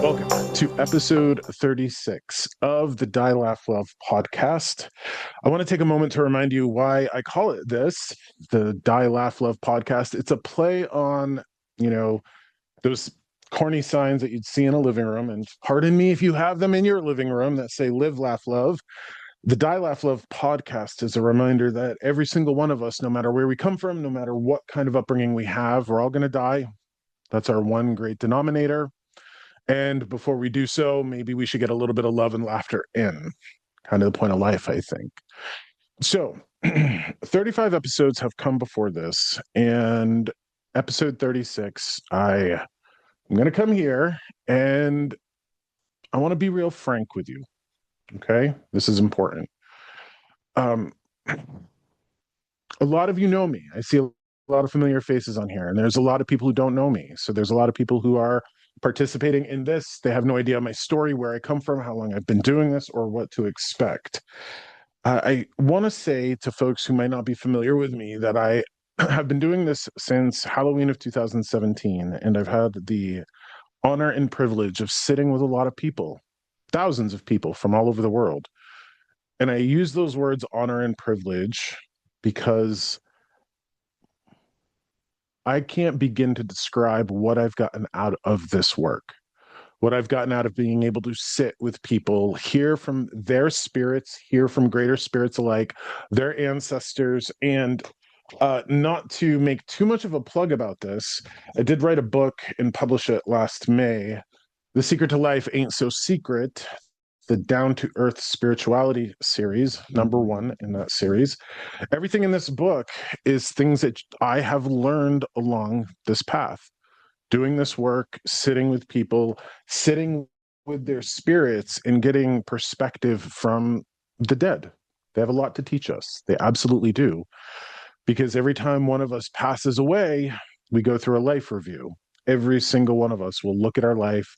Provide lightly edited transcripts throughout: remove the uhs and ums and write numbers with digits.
Welcome to episode 36 of the Die Laugh Love podcast. I want to take a moment to remind you why I call it this, the Die Laugh Love podcast. It's a play on, those corny signs that you'd see in a living room. And pardon me if you have them in your living room that say live, laugh, love. The Die Laugh Love podcast is a reminder that every single one of us, no matter where we come from, no matter what kind of upbringing we have, we're all going to die. That's our one great denominator. And before we do so, maybe we should get a little bit of love and laughter in. Kind of the point of life, I think. So, 35 episodes have come before this. And episode 36, I'm going to come here and I want to be real frank with you. Okay? This is important. A lot of you know me. I see a lot of familiar faces on here, and there's a lot of people who don't know me. So there's a lot of people who are participating in this. They have no idea my story, where I come from, how long I've been doing this, or what to expect. I want to say to folks who might not be familiar with me that I have been doing this since Halloween of 2017, and I've had the honor and privilege of sitting with a lot of people, thousands of people from all over the world. And I use those words honor and privilege because I can't begin to describe what I've gotten out of this work, what I've gotten out of being able to sit with people, hear from their spirits, hear from greater spirits alike, their ancestors, and not to make too much of a plug about this, I did write a book and publish it last May. The Secret to Life Ain't So Secret, the Down to Earth Spirituality series, number one in that series. Everything in this book is things that I have learned along this path, doing this work, sitting with people, sitting with their spirits, and getting perspective from the dead. They have a lot to teach us. They absolutely do. Because every time one of us passes away, we go through a life review. Every single one of us will look at our life,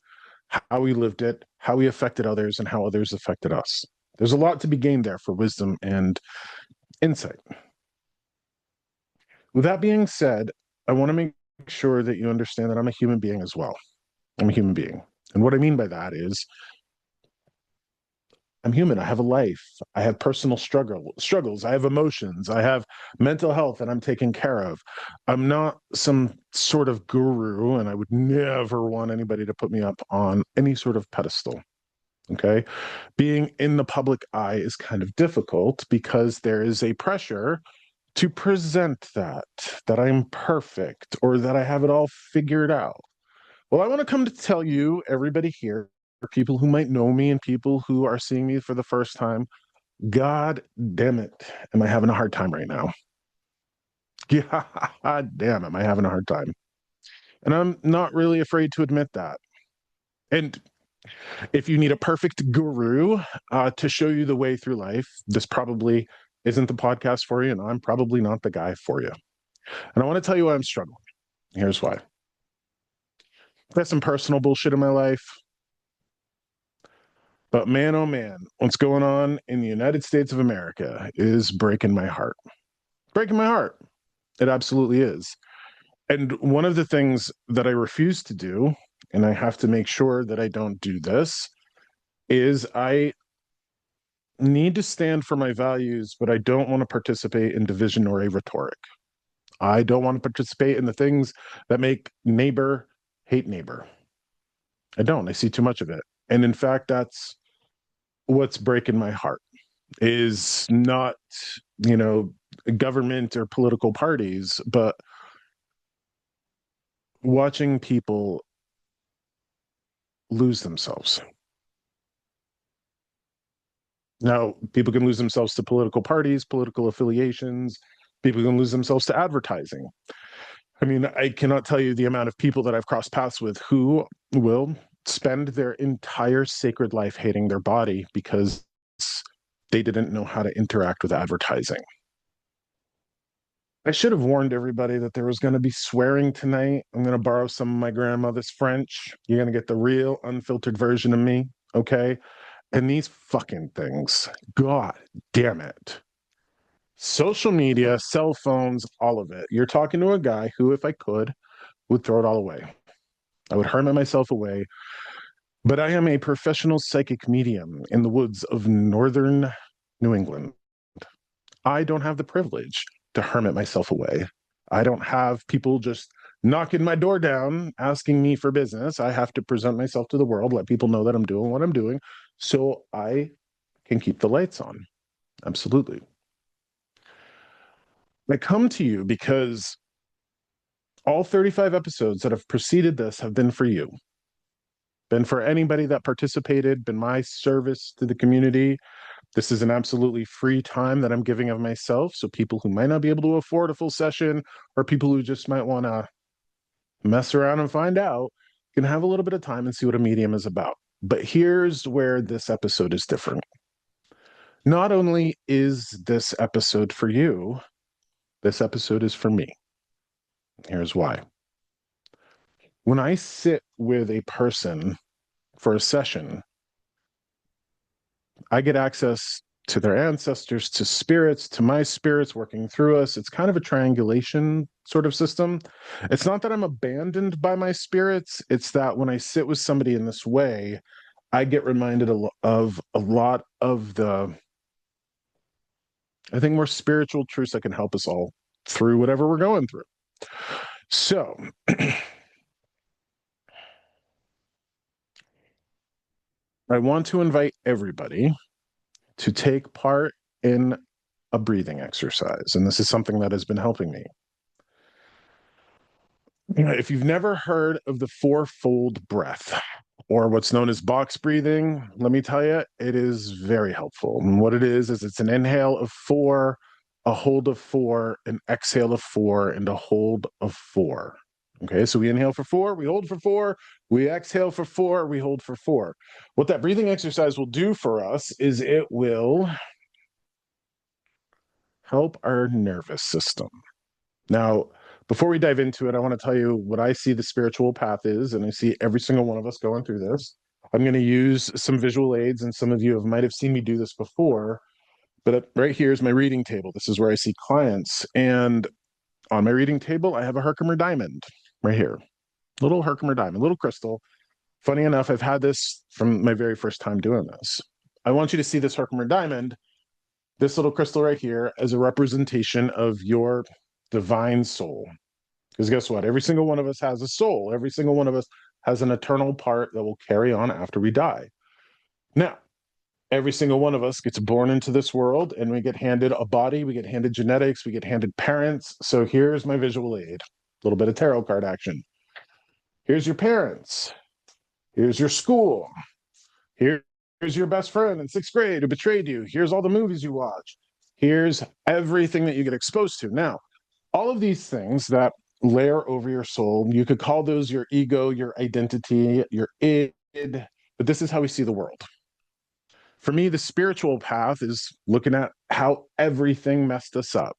how we lived it, how we affected others, and how others affected us. There's a lot to be gained there for wisdom and insight. With that being said, I want to make sure that you understand that I'm a human being as well. I'm a human being. And what I mean by that is I'm human. I have a life. I have personal struggles. I have emotions. I have mental health that I'm taking care of. I'm not some sort of guru, and I would never want anybody to put me up on any sort of pedestal. Okay. Being in the public eye is kind of difficult because there is a pressure to present that I'm perfect or that I have it all figured out. Well, I want to come to tell you, everybody here, people who might know me and people who are seeing me for the first time, God damn it, am I having a hard time right now? God damn, am I having a hard time? And I'm not really afraid to admit that. And if you need a perfect guru to show you the way through life, this probably isn't the podcast for you, and I'm probably not the guy for you. And I want to tell you why I'm struggling. Here's why. I've got some personal bullshit in my life. But man, oh man, what's going on in the United States of America is breaking my heart. Breaking my heart. It absolutely is. And one of the things that I refuse to do, and I have to make sure that I don't do this, is I need to stand for my values, but I don't want to participate in division or a rhetoric. I don't want to participate in the things that make neighbor hate neighbor. I don't. I see too much of it. And in fact, that's what's breaking my heart is not, government or political parties, but watching people lose themselves. Now, people can lose themselves to political parties, political affiliations. People can lose themselves to advertising. I mean, I cannot tell you the amount of people that I've crossed paths with who will spend their entire sacred life hating their body because they didn't know how to interact with advertising. I should have warned everybody that there was going to be swearing tonight. I'm going to borrow some of my grandmother's French. You're going to get the real unfiltered version of me, okay? And these fucking things, God damn it. social media, cell phones, all of it. You're talking to a guy who, if I could, would throw it all away. I would hermit myself away. But I am a professional psychic medium in the woods of northern New England. I don't have the privilege to hermit myself away. I don't have people just knocking my door down asking me for business. I have to present myself to the world, let people know that I'm doing what I'm doing so I can keep the lights on. Absolutely. I come to you because all 35 episodes that have preceded this have been for you, been for anybody that participated, been my service to the community. This is an absolutely free time that I'm giving of myself. So people who might not be able to afford a full session or people who just might want to mess around and find out can have a little bit of time and see what a medium is about. But here's where this episode is different. Not only is this episode for you, this episode is for me. Here's why. When I sit with a person for a session, I get access to their ancestors, to spirits, to my spirits working through us. It's kind of a triangulation sort of system. It's not that I'm abandoned by my spirits. It's that when I sit with somebody in this way, I get reminded of a lot of the, I think, more spiritual truths that can help us all through whatever we're going through. So, I want to invite everybody to take part in a breathing exercise. And this is something that has been helping me. If you've never heard of the fourfold breath, or what's known as box breathing, let me tell you, it is very helpful. And what it is it's an inhale of 4, a hold of 4, an exhale of 4, and a hold of 4. Okay, so we inhale for 4, we hold for 4, we exhale for 4, we hold for 4. What that breathing exercise will do for us is it will help our nervous system. Now, before we dive into it, I want to tell you what I see the spiritual path is, and I see every single one of us going through this. I'm going to use some visual aids, and some of you might have seen me do this before, but right here is my reading table. This is where I see clients, and on my reading table, I have a Herkimer diamond right here. Little Herkimer diamond, little crystal. Funny enough, I've had this from my very first time doing this. I want you to see this Herkimer diamond, this little crystal right here, as a representation of your divine soul. Because guess what? Every single one of us has a soul. Every single one of us has an eternal part that will carry on after we die. Now, every single one of us gets born into this world and we get handed a body, we get handed genetics, we get handed parents. So here's my visual aid, a little bit of tarot card action. Here's your parents. Here's your school. Here's your best friend in 6th grade who betrayed you. Here's all the movies you watch. Here's everything that you get exposed to. Now, all of these things that layer over your soul, you could call those your ego, your identity, your id, but this is how we see the world. For me, the spiritual path is looking at how everything messed us up.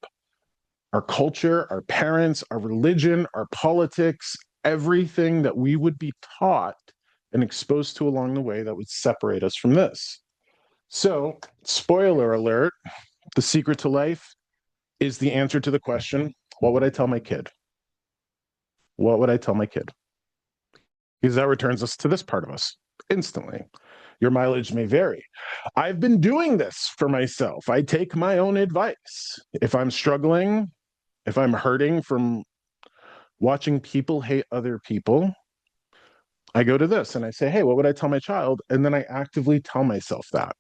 Our culture, our parents, our religion, our politics, everything that we would be taught and exposed to along the way that would separate us from this. So, spoiler alert, the secret to life is the answer to the question, what would I tell my kid? What would I tell my kid? Because that returns us to this part of us instantly. Your mileage may vary. I've been doing this for myself. I take my own advice. If I'm struggling, if I'm hurting from watching people hate other people, I go to this and I say, hey, what would I tell my child? And then I actively tell myself that.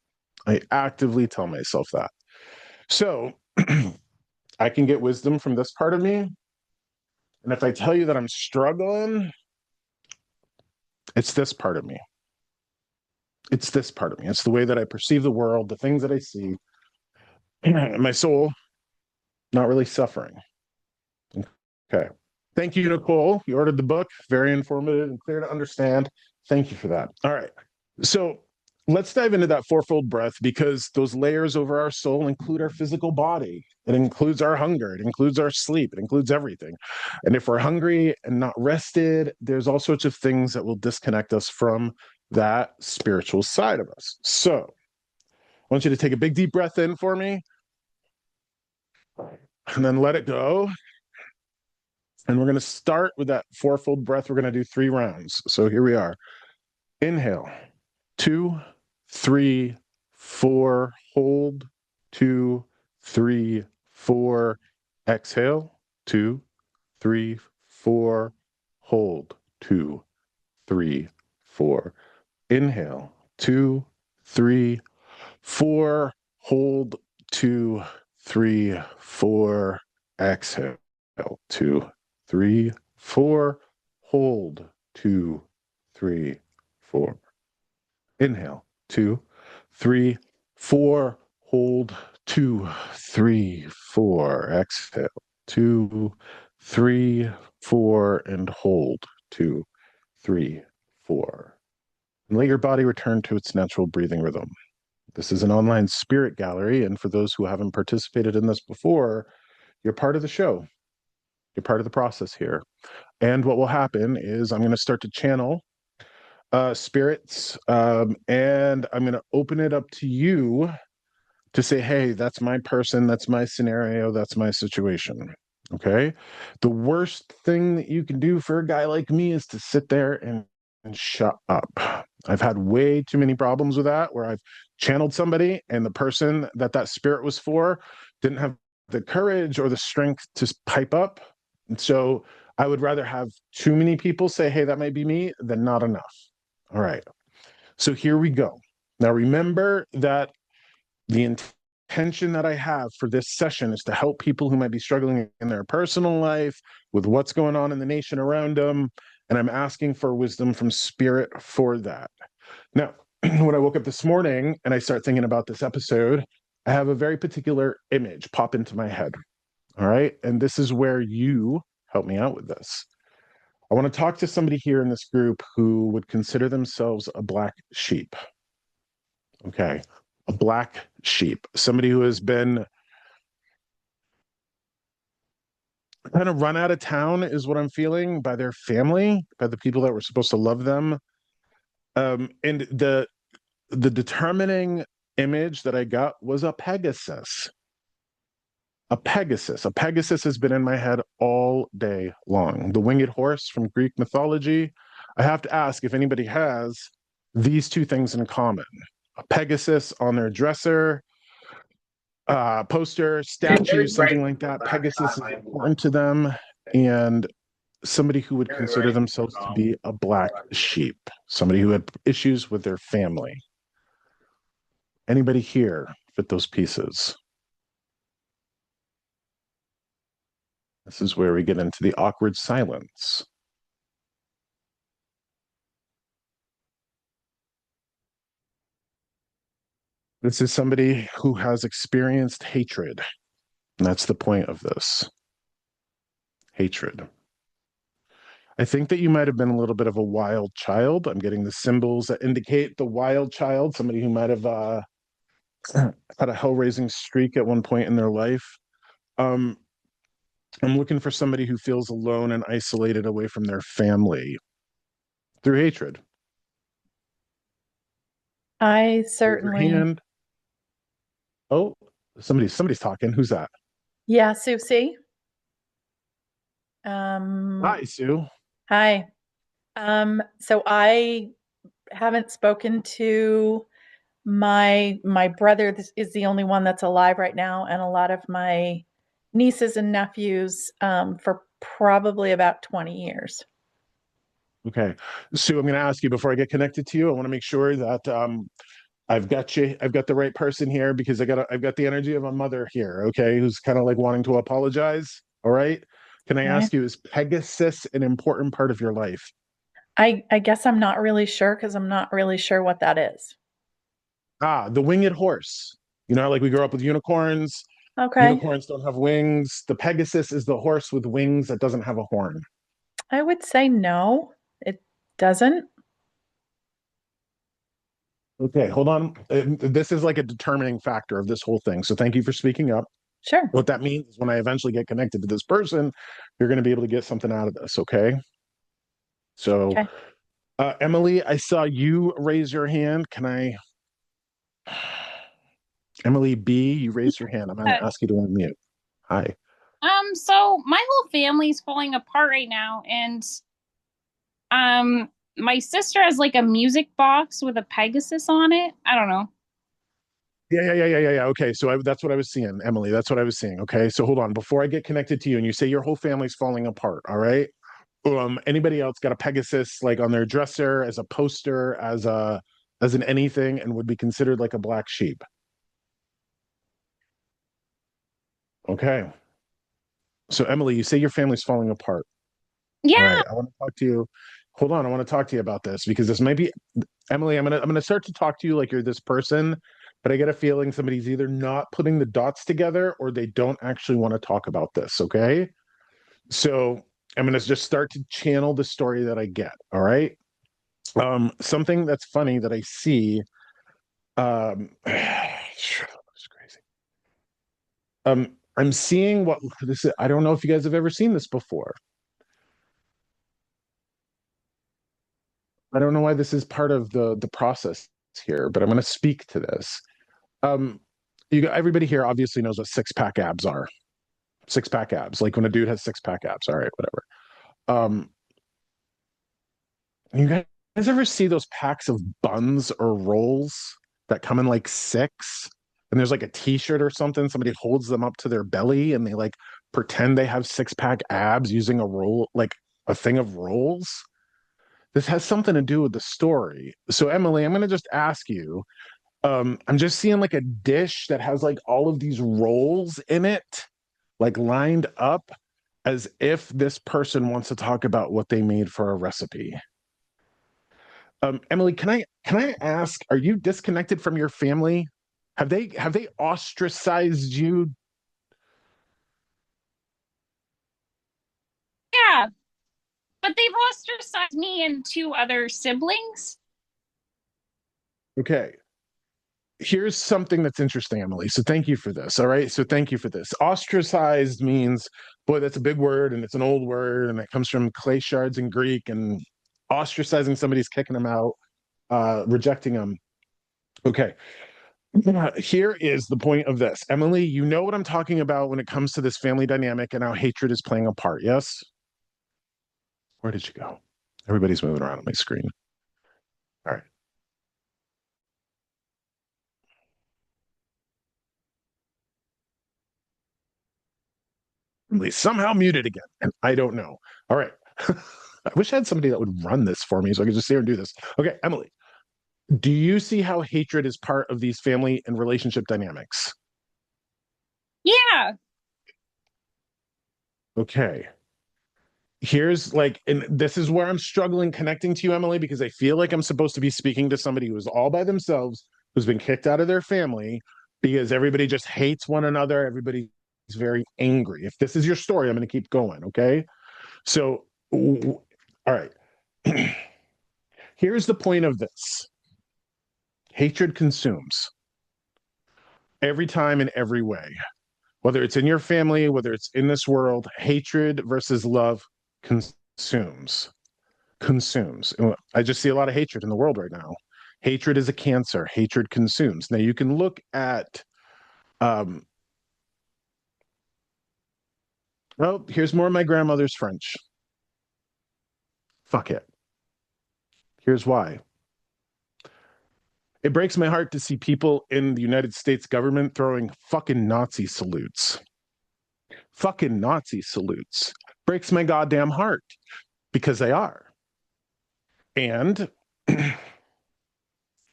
I actively tell myself that. So I can get wisdom from this part of me. And if I tell you that I'm struggling, it's this part of me. It's this part of me. It's the way that I perceive the world, the things that I see. My soul, not really suffering. Okay. Thank you, Nicole. You ordered the book. Very informative and clear to understand. Thank you for that. All right. So let's dive into that fourfold breath, because those layers over our soul include our physical body. It includes our hunger. It includes our sleep. It includes everything. And if we're hungry and not rested, there's all sorts of things that will disconnect us from that spiritual side of us. So I want you to take a big, deep breath in for me. And then let it go. And we're going to start with that fourfold breath. We're going to do 3 rounds. So here we are. Inhale, 2, 3, 4. Hold, 2, 3, 4. Exhale, 2, 3, 4. Hold, 2, 3, 4. Inhale, 2, 3, 4. Hold, 2, 3, 4. Exhale, 2, 3, 4. Hold, 2, 3, 4. Inhale, 2, 3, 4. Hold, 2, 3, 4. Exhale, 2, 3, 4. And hold, 2, 3, 4. And let your body return to its natural breathing rhythm. This is an online spirit gallery. And for those who haven't participated in this before, you're part of the show. You're part of the process here. And what will happen is I'm going to start to channel spirits, and I'm going to open it up to you to say, hey, that's my person, that's my scenario, that's my situation. Okay. The worst thing that you can do for a guy like me is to sit there and shut up. I've had way too many problems with that where I've channeled somebody and the person that that spirit was for didn't have the courage or the strength to pipe up. And so I would rather have too many people say, hey, that might be me, than not enough. All right. So here we go. Now remember that the intention that I have for this session is to help people who might be struggling in their personal life with what's going on in the nation around them. And I'm asking for wisdom from spirit for that. Now, when I woke up this morning and I start thinking about this episode, I have a very particular image pop into my head. All right. And this is where you help me out with this. I want to talk to somebody here in this group who would consider themselves a black sheep. Okay. A black sheep, somebody who has been kind of run out of town, is what I'm feeling, by their family, by the people that were supposed to love them. And the determining image that I got was a Pegasus. A Pegasus. A Pegasus has been in my head all day long. The winged horse from Greek mythology. I have to ask if anybody has these two things in common: a Pegasus on their dresser, poster, statue, something like that. Pegasus is important to them, and somebody who would consider themselves to be a black sheep, somebody who had issues with their family. Anybody here fit those pieces? This is where we get into the awkward silence. This is somebody who has experienced hatred. And that's the point of this. Hatred. I think that you might have been a little bit of a wild child. I'm getting the symbols that indicate the wild child, somebody who might have had a hell-raising streak at one point in their life. Um, I'm looking for somebody who feels alone and isolated away from their family through hatred. I Raise your certainly, hand. Oh, somebody's talking. Who's that? yeah, Susie. Um, Hi, Sue. Hi. So I haven't spoken to my brother. This is the only one that's alive right now, and a lot of my nieces and nephews for probably about 20 years. Okay. Sue, I'm going to ask you before I get connected to you. I want to make sure that I've got you. I've got the right person here because I've got the energy of a mother here. Okay, who's kind of like wanting to apologize. All right. Can I Okay. ask you, is Pegasus an important part of your life? I guess I'm not really sure because I'm not really sure what that is. Ah, the winged horse. You know, like we grew up with unicorns. Okay. Unicorns don't have wings. The Pegasus is the horse with wings that doesn't have a horn. I would say no, it doesn't. Okay, hold on. This is like a determining factor of this whole thing. So thank you for speaking up. Sure. What that means is when I eventually get connected to this person, you're going to be able to get something out of this. Okay. So, Okay. Emily, I saw you raise your hand. Can I, Emily B, you raised your hand. I'm going to ask you to unmute. Hi. So my whole family's falling apart right now, and my sister has like a music box with a Pegasus on it. I don't know. Yeah. Okay, so that's what I was seeing, Emily. That's what I was seeing. Okay, so hold on. Before I get connected to you, and you say your whole family's falling apart, all right? Anybody else got a Pegasus like on their dresser as a poster, as an anything, and would be considered like a black sheep? Okay. So Emily, you say your family's falling apart. All Yeah, right, I want to talk to you. Hold on, I want to talk to you about this because this may be Emily. I'm gonna start to talk to you like you're this person, but I get a feeling somebody's either not putting the dots together or they don't actually want to talk about this. Okay, so I'm gonna just start to channel the story that I get. All right. Something that's funny that I see. It's crazy. I'm seeing what this is. I don't know if you guys have ever seen this before. I don't know why this is part of the process here, but I'm going to speak to this. Um, everybody here obviously knows what six pack abs are. Six pack abs, like when a dude has six pack abs. All right, whatever. Um, you guys ever see those packs of buns or rolls that come in like six? And there's like a T-shirt or something. Somebody holds them up to their belly and they like pretend they have six pack abs using a roll, like a thing of rolls. This has something to do with the story. So Emily, I'm going to just ask you. I'm just seeing like a dish that has like all of these rolls in it, like lined up as if this person wants to talk about what they made for a recipe. Emily, can I ask, are you disconnected from your family? Have they ostracized you? yeah, but they've ostracized me and two other siblings. Okay. Here's something that's interesting, Emily. So thank you for this. All right. So thank you for this. Ostracized means, boy, that's a big word and it's an old word and it comes from clay shards in Greek, and ostracizing somebody's kicking them out, rejecting them. Okay. Here is the point of this. Emily, you know what I'm talking about when it comes to this family dynamic and how hatred is playing a part. Yes? Where did you go? Everybody's moving around on my screen. All right. Emily's somehow muted again. And I don't know. All right. I wish I had somebody that would run this for me so I could just sit here and do this. Okay, Emily, do you see how hatred is part of these family and relationship dynamics? Yeah, Okay. Here's like, and this is where I'm struggling connecting to you, Emily, because I feel like I'm supposed to be speaking to somebody who's all by themselves, who's been kicked out of their family because everybody just hates one another. Everybody's very angry. If this is your story, I'm going to keep going. Okay. So, all right. Here's the point of this: hatred consumes every time in every way, whether it's in your family, whether it's in this world. Hatred versus love consumes. Consumes. I just see a lot of hatred in the world right now. Hatred is a cancer. Hatred consumes. Now you can look at um well, here's more of my grandmother's French. Fuck it. Here's why. It breaks my heart to see people in the United States government throwing fucking Nazi salutes. Fucking Nazi salutes. Breaks my goddamn heart because they are. And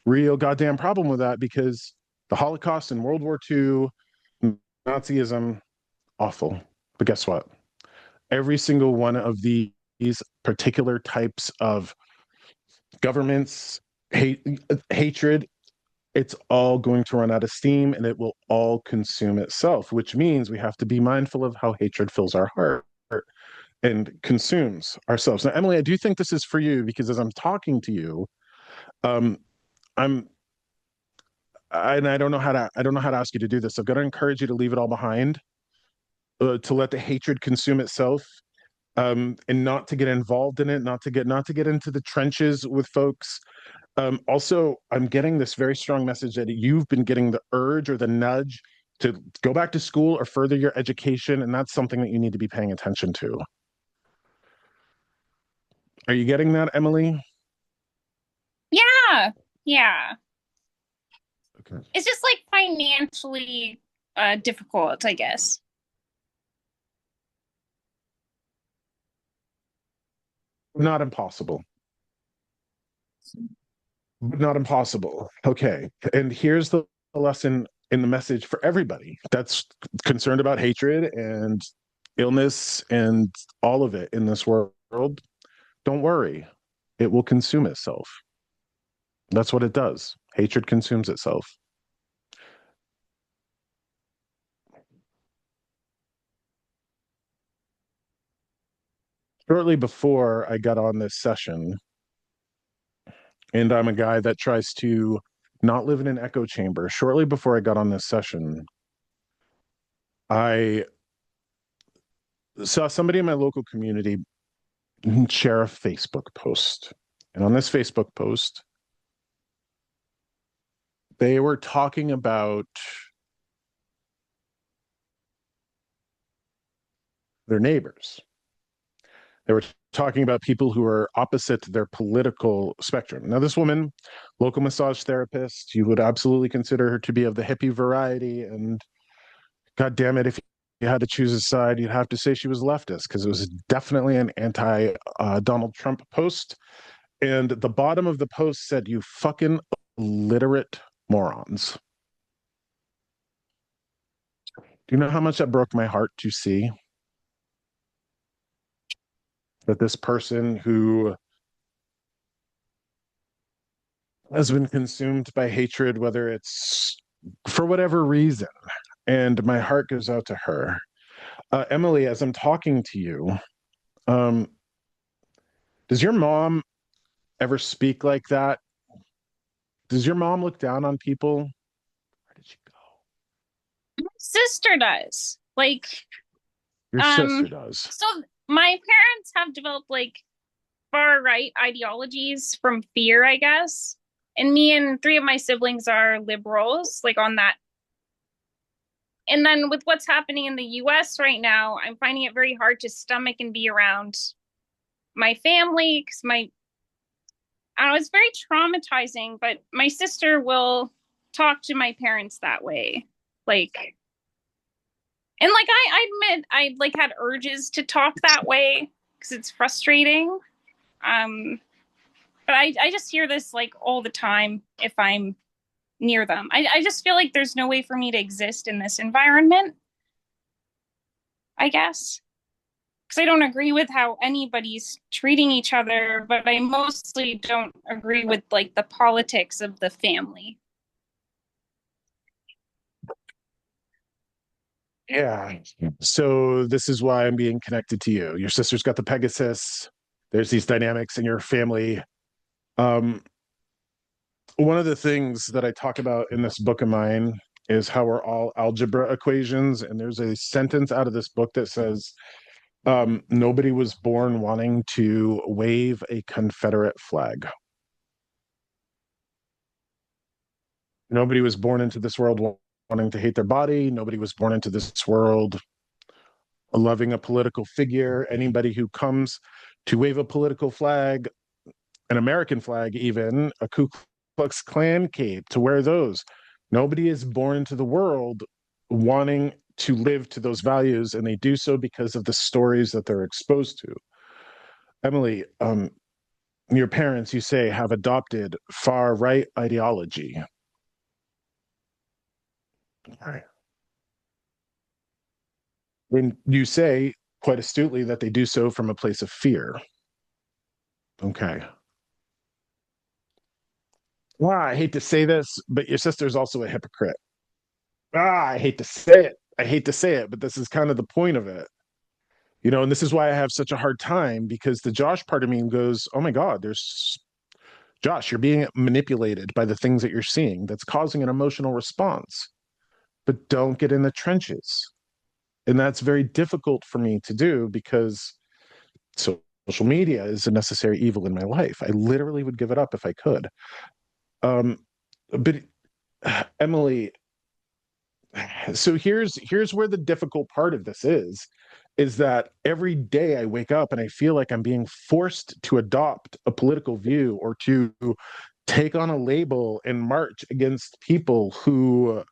real goddamn problem with that because the Holocaust and World War II, Nazism, awful. But guess what? Every single one of these particular types of governments, hate, hatred, it's all going to run out of steam and it will all consume itself, which means we have to be mindful of how hatred fills our heart and consumes ourselves. Now, Emily, I do think this is for you because as I'm talking to you, um, I'm and I don't know how to ask you to do this. I've got to encourage you to leave it all behind, to let the hatred consume itself, and not to get involved in it, not to get into the trenches with folks. Also, I'm getting this very strong message that you've been getting the urge or the nudge to go back to school or further your education, and that's something that you need to be paying attention to. Are you getting that, Emily? Yeah. Yeah. Okay. It's just like financially difficult, I guess. Not impossible. Not impossible. Okay. And here's the lesson in the message for everybody that's concerned about hatred and illness and all of it in this world. Don't worry, it will consume itself. That's what it does. Hatred consumes itself. Shortly before I got on this session, and I'm a guy that tries to not live in an echo chamber. Shortly before I got on this session, I saw somebody in my local community share a Facebook post. And on this Facebook post, they were talking about their neighbors. They were talking about people who are opposite their political spectrum. Now, this woman, local massage therapist, you would absolutely consider her to be of the hippie variety. And God damn it, if you had to choose a side, you'd have to say she was leftist because it was definitely an anti Donald Trump post. And the bottom of the post said, "You fucking illiterate morons." Do you know how much that broke my heart to see that this person who has been consumed by hatred, whether it's for whatever reason, and my heart goes out to her. Emily, as I'm talking to you, um, does your mom ever speak like that? Does your mom look down on people? Where did she go? My sister does. Like, Your sister does. so my parents have developed like far right ideologies from fear, I guess. And me and three of my siblings are liberals, like on that. And then with what's happening in the US right now, I'm finding it very hard to stomach and be around my family because I don't know, it's very traumatizing, but my sister will talk to my parents that way. Like, and like I admit I like had urges to talk that way because it's frustrating. Um, but I just hear this like all the time if I'm near them. I just feel like there's no way for me to exist in this environment, I guess. Because I don't agree with how anybody's treating each other, but I mostly don't agree with like the politics of the family. Yeah. So this is why I'm being connected to you. Your sister's got the Pegasus. There's these dynamics in your family. Um, One of the things that I talk about in this book of mine is how we're all algebra equations. And there's a sentence out of this book that says, nobody was born wanting to wave a Confederate flag. Nobody was born into this world wanting to hate their body. Nobody was born into this world loving a political figure. Anybody who comes to wave a political flag, an American flag, even a Ku Klux Klan cape, to wear those. Nobody is born into the world wanting to live to those values, and they do so because of the stories that they're exposed to. Emily, your parents, you say, have adopted far right ideology. All right. When you say quite astutely that they do so from a place of fear. Okay. Well, I hate to say this, but your sister's also a hypocrite. I hate to say it. I hate to say it, but this is kind of the point of it. You know, and this is why I have such a hard time because the Josh part of me goes, oh my God, there's Josh, you're being manipulated by the things that you're seeing that's causing an emotional response. But don't get in the trenches. And that's very difficult for me to do because social media is a necessary evil in my life. I literally would give it up if I could. But Emily, so here's where the difficult part of this is that every day I wake up and I feel like I'm being forced to adopt a political view or to take on a label and march against people who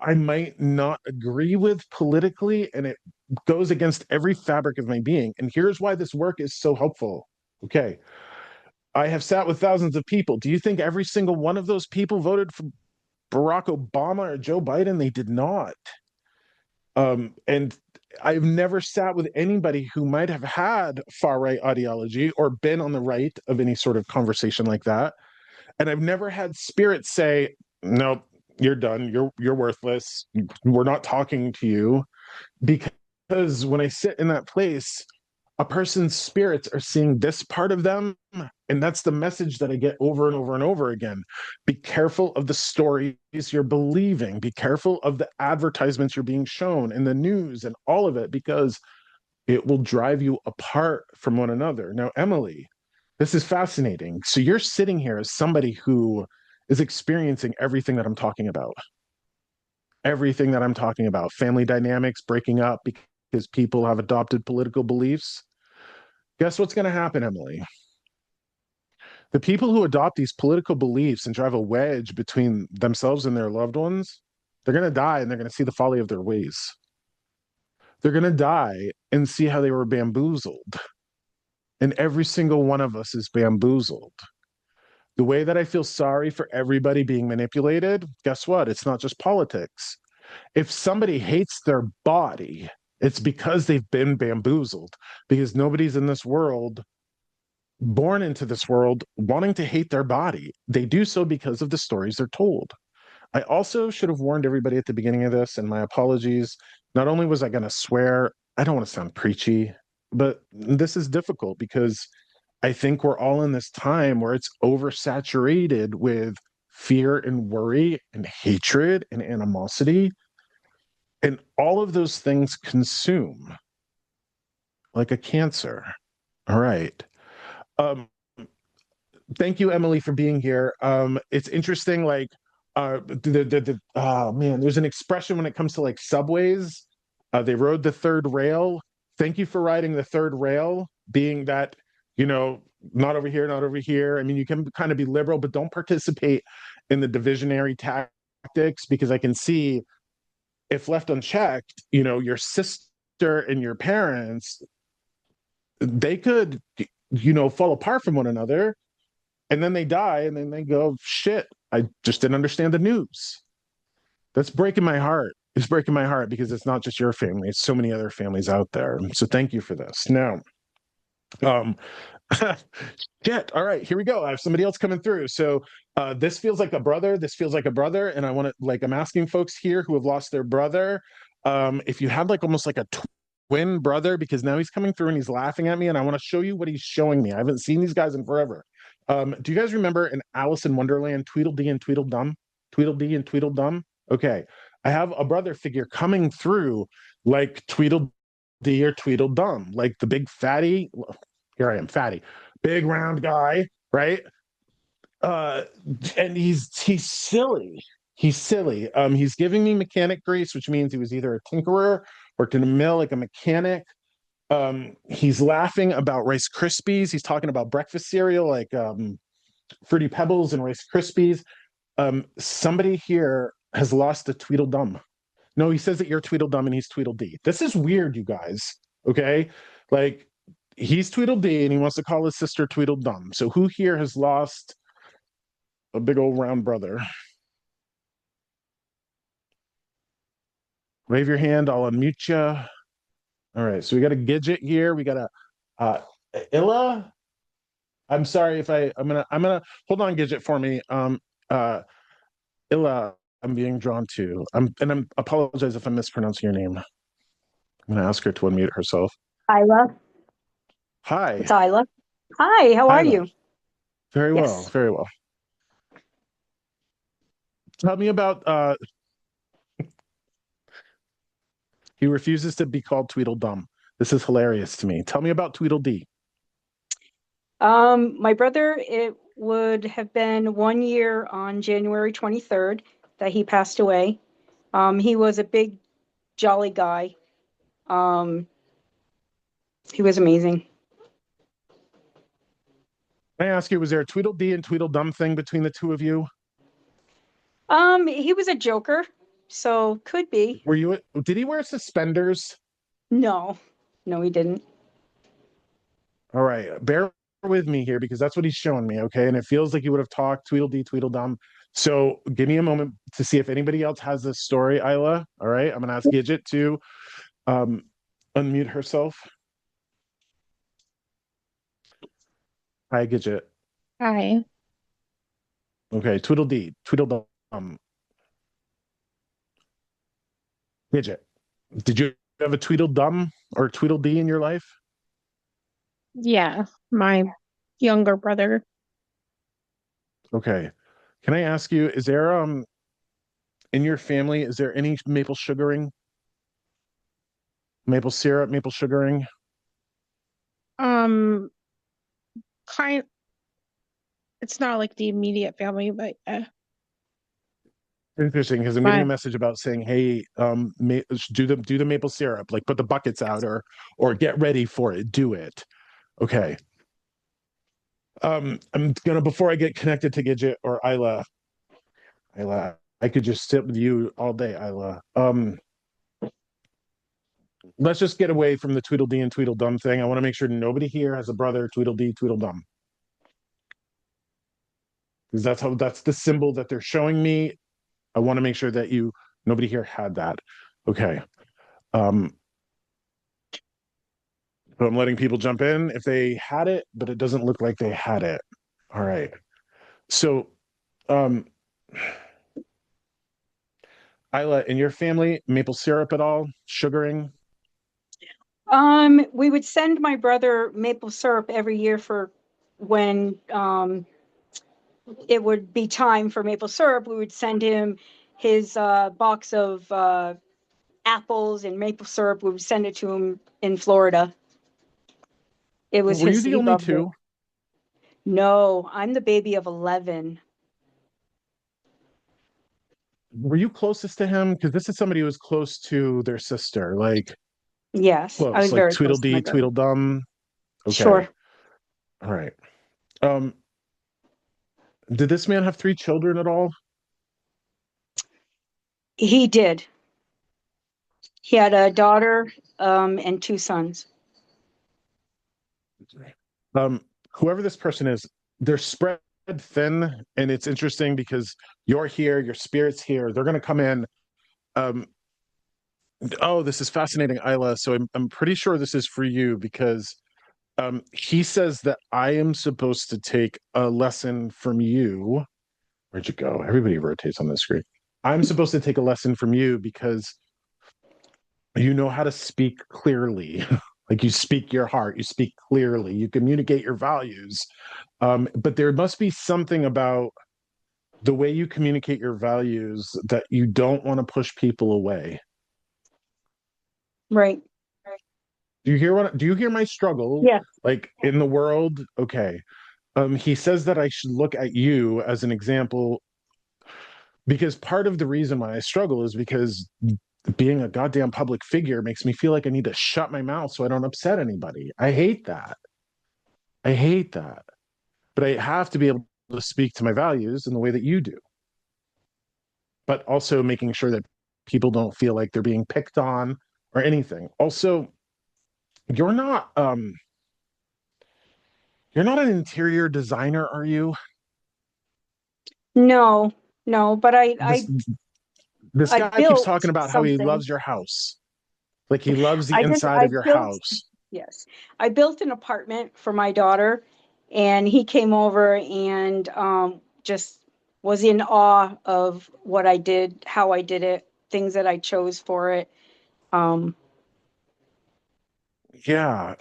I might not agree with politically, and it goes against every fabric of my being. And here's why this work is so helpful. Okay. I have sat with thousands of people. Do you think every single one of those people voted for Barack Obama or Joe Biden? They did not. And I've never sat with anybody who might have had far right ideology or been on the right of any sort of conversation like that. And I've never had spirits say, "Nope, you're done. You're worthless. We're not talking to you." Because when I sit in that place, a person's spirits are seeing this part of them. And that's the message that I get over and over and over again. Be careful of the stories you're believing. Be careful of the advertisements you're being shown in the news and all of it, because it will drive you apart from one another. Now, Emily, this is fascinating. So you're sitting here as somebody who is experiencing everything that I'm talking about. Everything that I'm talking about, family dynamics breaking up because people have adopted political beliefs. Guess what's going to happen, Emily? The people who adopt these political beliefs and drive a wedge between themselves and their loved ones, they're going to die and they're going to see the folly of their ways. They're going to die and see how they were bamboozled. And every single one of us is bamboozled. The way that I feel sorry for everybody being manipulated, guess what? It's not just politics. If somebody hates their body, it's because they've been bamboozled, because nobody's in this world, born into this world, wanting to hate their body. They do so because of the stories they're told. I also should have warned everybody at the beginning of this, and my apologies. Not only was I going to swear, I don't want to sound preachy, but this is difficult because I think we're all in this time where it's oversaturated with fear and worry and hatred and animosity. And all of those things consume like a cancer. All right. Um, Thank you, Emily, for being here. It's interesting, like oh man, there's an expression when it comes to like subways. They rode the third rail. Thank you for riding the third rail, being that, not over here, not over here. I mean, you can kind of be liberal, but don't participate in the divisionary tactics, because I can see, if left unchecked, your sister and your parents, they could, fall apart from one another, and then they die, and then they go, shit, I just didn't understand the news. That's breaking my heart. It's breaking my heart because it's not just your family, it's so many other families out there. So thank you for this. Now, um, shit. All right, here we go. I have somebody else coming through. So this feels like a brother. This feels like a brother. And I want to, like, I'm asking folks here who have lost their brother, if you had like almost like a twin brother, because now he's coming through and he's laughing at me, and I want to show you what he's showing me. I haven't seen these guys in forever. Do you guys remember in Alice in Wonderland, Tweedledee and Tweedledum? Tweedledee and Tweedledum? Okay. I have a brother figure coming through like Tweedledee or Tweedledum, like the big fatty. Here I am, fatty, big round guy, right? Uh, and he's silly. He's silly. He's giving me mechanic grease, which means he was either a tinkerer, worked in a mill like a mechanic. He's laughing about Rice Krispies. He's talking about breakfast cereal like Fruity Pebbles and Rice Krispies. Somebody here has lost a Tweedledum. No, he says that you're Tweedledum and he's Tweedledee. This is weird, you guys. Okay, like, he's Tweedledee and he wants to call his sister Tweedledum. So who here has lost a big old round brother? Wave your hand. I'll unmute you. All right. So we got a Gidget here. We got a Illa. I'm sorry if I'm gonna hold on, Gidget, for me. Illa, I'm being drawn to. I'm apologize if I'm mispronouncing your name. I'm gonna ask her to unmute herself. Isla. Hi. It's Isla. Hi, how are Isla. you? Very well, Yes. very well. Tell me about he refuses to be called Tweedledum. This is hilarious to me. Tell me about Tweedledee. My brother, it would have been 1 year on January 23rd. that he passed away. He was a big, jolly guy. Um, he was amazing. Can I ask you, was there a Tweedledee and Tweedledum thing between the two of you? He was a joker, so could be. Did he wear suspenders? No, no, he didn't. All right, bear with me here because that's what he's showing me, okay? And it feels like he would have talked Tweedledee, Tweedledum. So give me a moment to see if anybody else has this story, Isla. All right, I'm gonna ask Gidget to um, unmute herself. Hi, Gidget. Hi. Okay, Tweedledee, Tweedledum. Gidget, did you have a Tweedledum or Tweedledee in your life? Yeah, my younger brother. Okay. Can I ask you, is there in your family, is there any maple sugaring? Maple syrup, maple sugaring? Um, kind it's not like the immediate family, but Interesting, because I'm getting a my message about saying, "Hey, do the maple syrup, like put the buckets out, or get ready for it. Do it." Okay. I'm gonna before I get connected to Gidget or Isla, I could just sit with you all day, Isla. Let's just get away from the Tweedledee and Tweedledum thing. I want to make sure nobody here has a brother Tweedledee, Tweedledum, because that's the symbol that they're showing me. I want to make sure that nobody here had that. Okay. Um, so I'm letting people jump in if they had it, but it doesn't look like they had it. All right. So, um, Isla, in your family, maple syrup at all? Sugaring? We would send my brother maple syrup every year for when it would be time for maple syrup. We would send him his box of apples and maple syrup. We would send it to him in Florida. It was Were you the he only loved it. two? No, I'm the baby of 11. Were you closest to him? Because this is somebody who was close to their sister, like Yes, I close, was like very close to my Tweedledee, brother. Tweedledum. Okay. Sure. All right. Um, did this man have 3 children at all? He did. He had a daughter and 2 sons. Whoever this person is, they're spread thin, and it's interesting because you're here, your spirit's here. They're gonna come in. Um, oh, this is fascinating, Isla. So I'm pretty sure this is for you because he says that I am supposed to take a lesson from you. Where'd you go? Everybody rotates on the screen. I'm supposed to take a lesson from you because you know how to speak clearly. Like you speak your heart, you speak clearly, you communicate your values. But there must be something about the way you communicate your values that you don't want to push people away. Right. Do you hear my struggle? Yes. Like in the world? Okay. He says that I should look at you as an example because part of the reason why I struggle is because being a goddamn public figure makes me feel like I need to shut my mouth so I don't upset anybody. I hate that. I hate that. But I have to be able to speak to my values in the way that you do. But also making sure that people don't feel like they're being picked on or anything. Also, you're not an interior designer, are you? No, no, but This I guy keeps built talking about how he something. loves your house. Like he loves the I did. inside I of your built. house. Yes, I built an apartment for my daughter, and he came over and just was in awe of what I did, how I did it, things that I chose for it. Um, Yeah.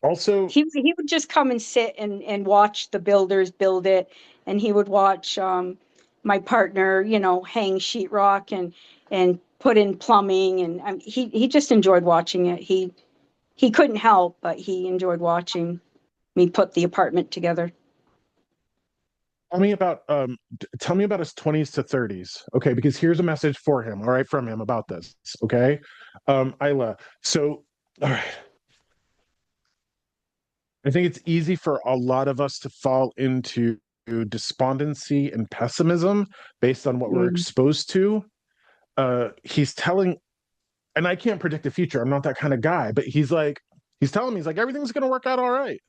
Also, he would just come and sit and watch the builders build it, and he would watch my partner, hang sheetrock and put in plumbing, and he just enjoyed watching it. He couldn't help, but he enjoyed watching me put the apartment together. Tell me about his 20s to 30s. Okay, because here's a message for him, all right, from him about this. Okay. Isla. So, all right. I think it's easy for a lot of us to fall into despondency and pessimism based on what we're Mm. exposed to. He's telling, and I can't predict the future. I'm not that kind of guy, but he's telling me, he's like, everything's going to work out all right.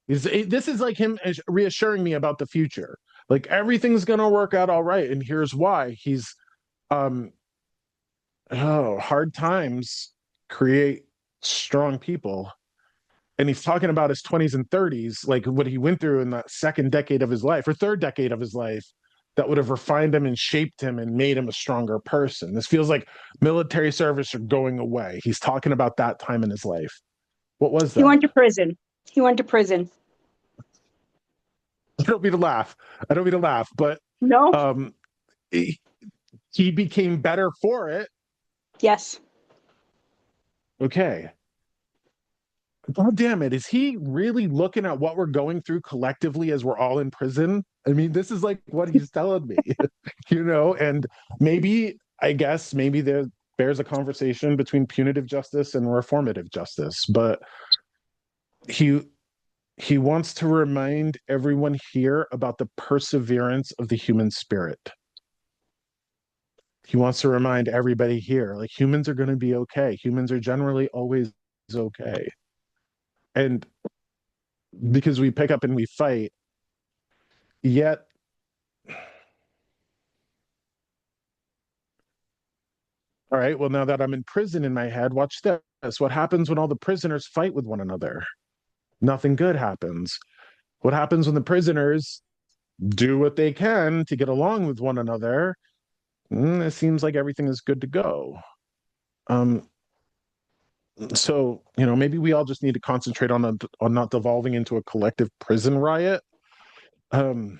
This is like him reassuring me about the future. Like everything's going to work out all right. And here's why. Um, hard times create strong people. And he's talking about his 20s and 30s, like what he went through in that second decade of his life or third decade of his life that would have refined him and shaped him and made him a stronger person. This feels like military service are going away. He's talking about that time in his life. What was He that? went to prison. He went to prison. I don't mean to laugh. I don't mean to laugh, but No? um, he became better for it. Yes. Okay. God damn it. Is he really looking at what we're going through collectively as we're all in prison? I mean, this is like what he's telling me, and I guess, maybe there's a conversation between punitive justice and reformative justice, but he he wants to remind everyone here about the perseverance of the human spirit. He wants to remind everybody here, like humans are going to be okay. Humans are generally always okay. And because we pick up and we fight, yet all right, well, now that I'm in prison in my head, watch this. What happens when all the prisoners fight with one another? Nothing good happens. What happens when the prisoners do what they can to get along with one another? It seems like everything is good to go. Um, so maybe we all just need to concentrate on not devolving into a collective prison riot. Um,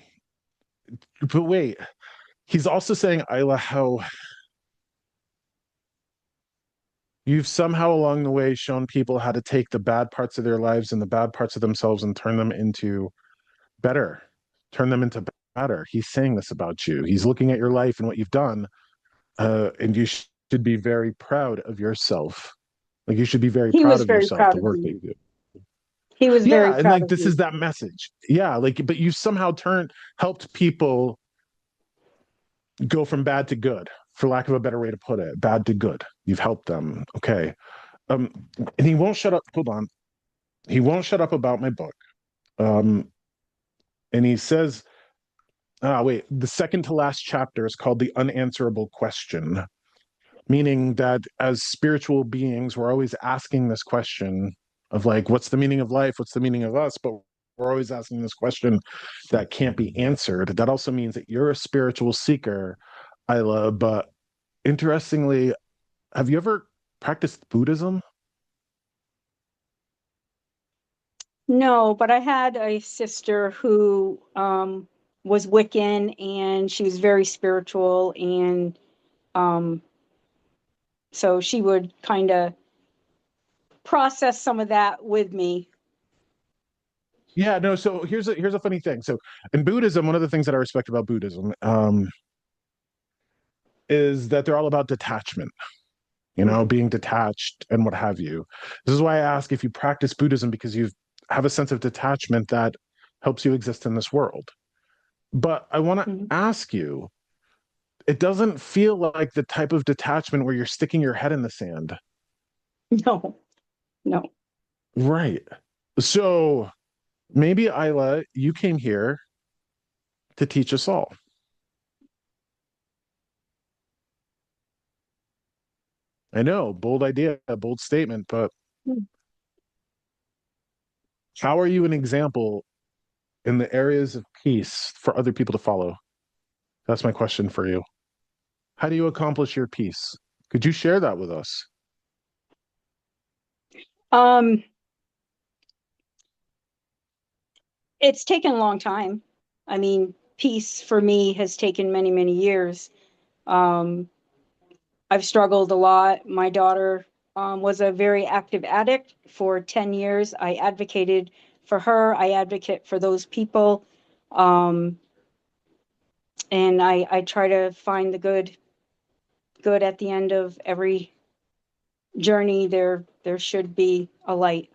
but wait, he's also saying, Isla, how you've somehow along the way shown people how to take the bad parts of their lives and the bad parts of themselves and turn them into better, turn them into better. He's saying this about you. He's looking at your life and what you've done, and you should be very proud of yourself. Like you should be very He proud was of very yourself, proud the of work that me. you do. He was very Yeah, and proud like of this me. is that message. Yeah, like but you somehow helped people go from bad to good, for lack of a better way to put it. Bad to good. You've helped them. Okay. Um, and he won't shut up. Hold on. He won't shut up about my book. Um, and he says, wait, the second to last chapter is called The Unanswerable Question, meaning that as spiritual beings, we're always asking this question of like, what's the meaning of life? What's the meaning of us? But we're always asking this question that can't be answered. That also means that you're a spiritual seeker, Isla. But interestingly, have you ever practiced Buddhism? No, but I had a sister who was Wiccan, and she was very spiritual, and um, so she would kind of process some of that with me. Yeah, no. So here's a funny thing. So in Buddhism, one of the things that I respect about Buddhism is that they're all about detachment. Mhm. Being detached and what have you. This is why I ask if you practice Buddhism because you have a sense of detachment that helps you exist in this world. But I want to Mhm. ask you, it doesn't feel like the type of detachment where you're sticking your head in the sand. No, no. Right. So maybe Isla, you came here to teach us all. I know, bold idea, bold statement, but Mm. how are you an example in the areas of peace for other people to follow? That's my question for you. How do you accomplish your peace? Could you share that with us? Um, it's taken a long time. I mean, peace for me has taken many, many years. Um, I've struggled a lot. My daughter was a very active addict for 10 years. I advocated for her. I advocate for those people. Um, and I try to find the good at the end of every journey. There should be a light.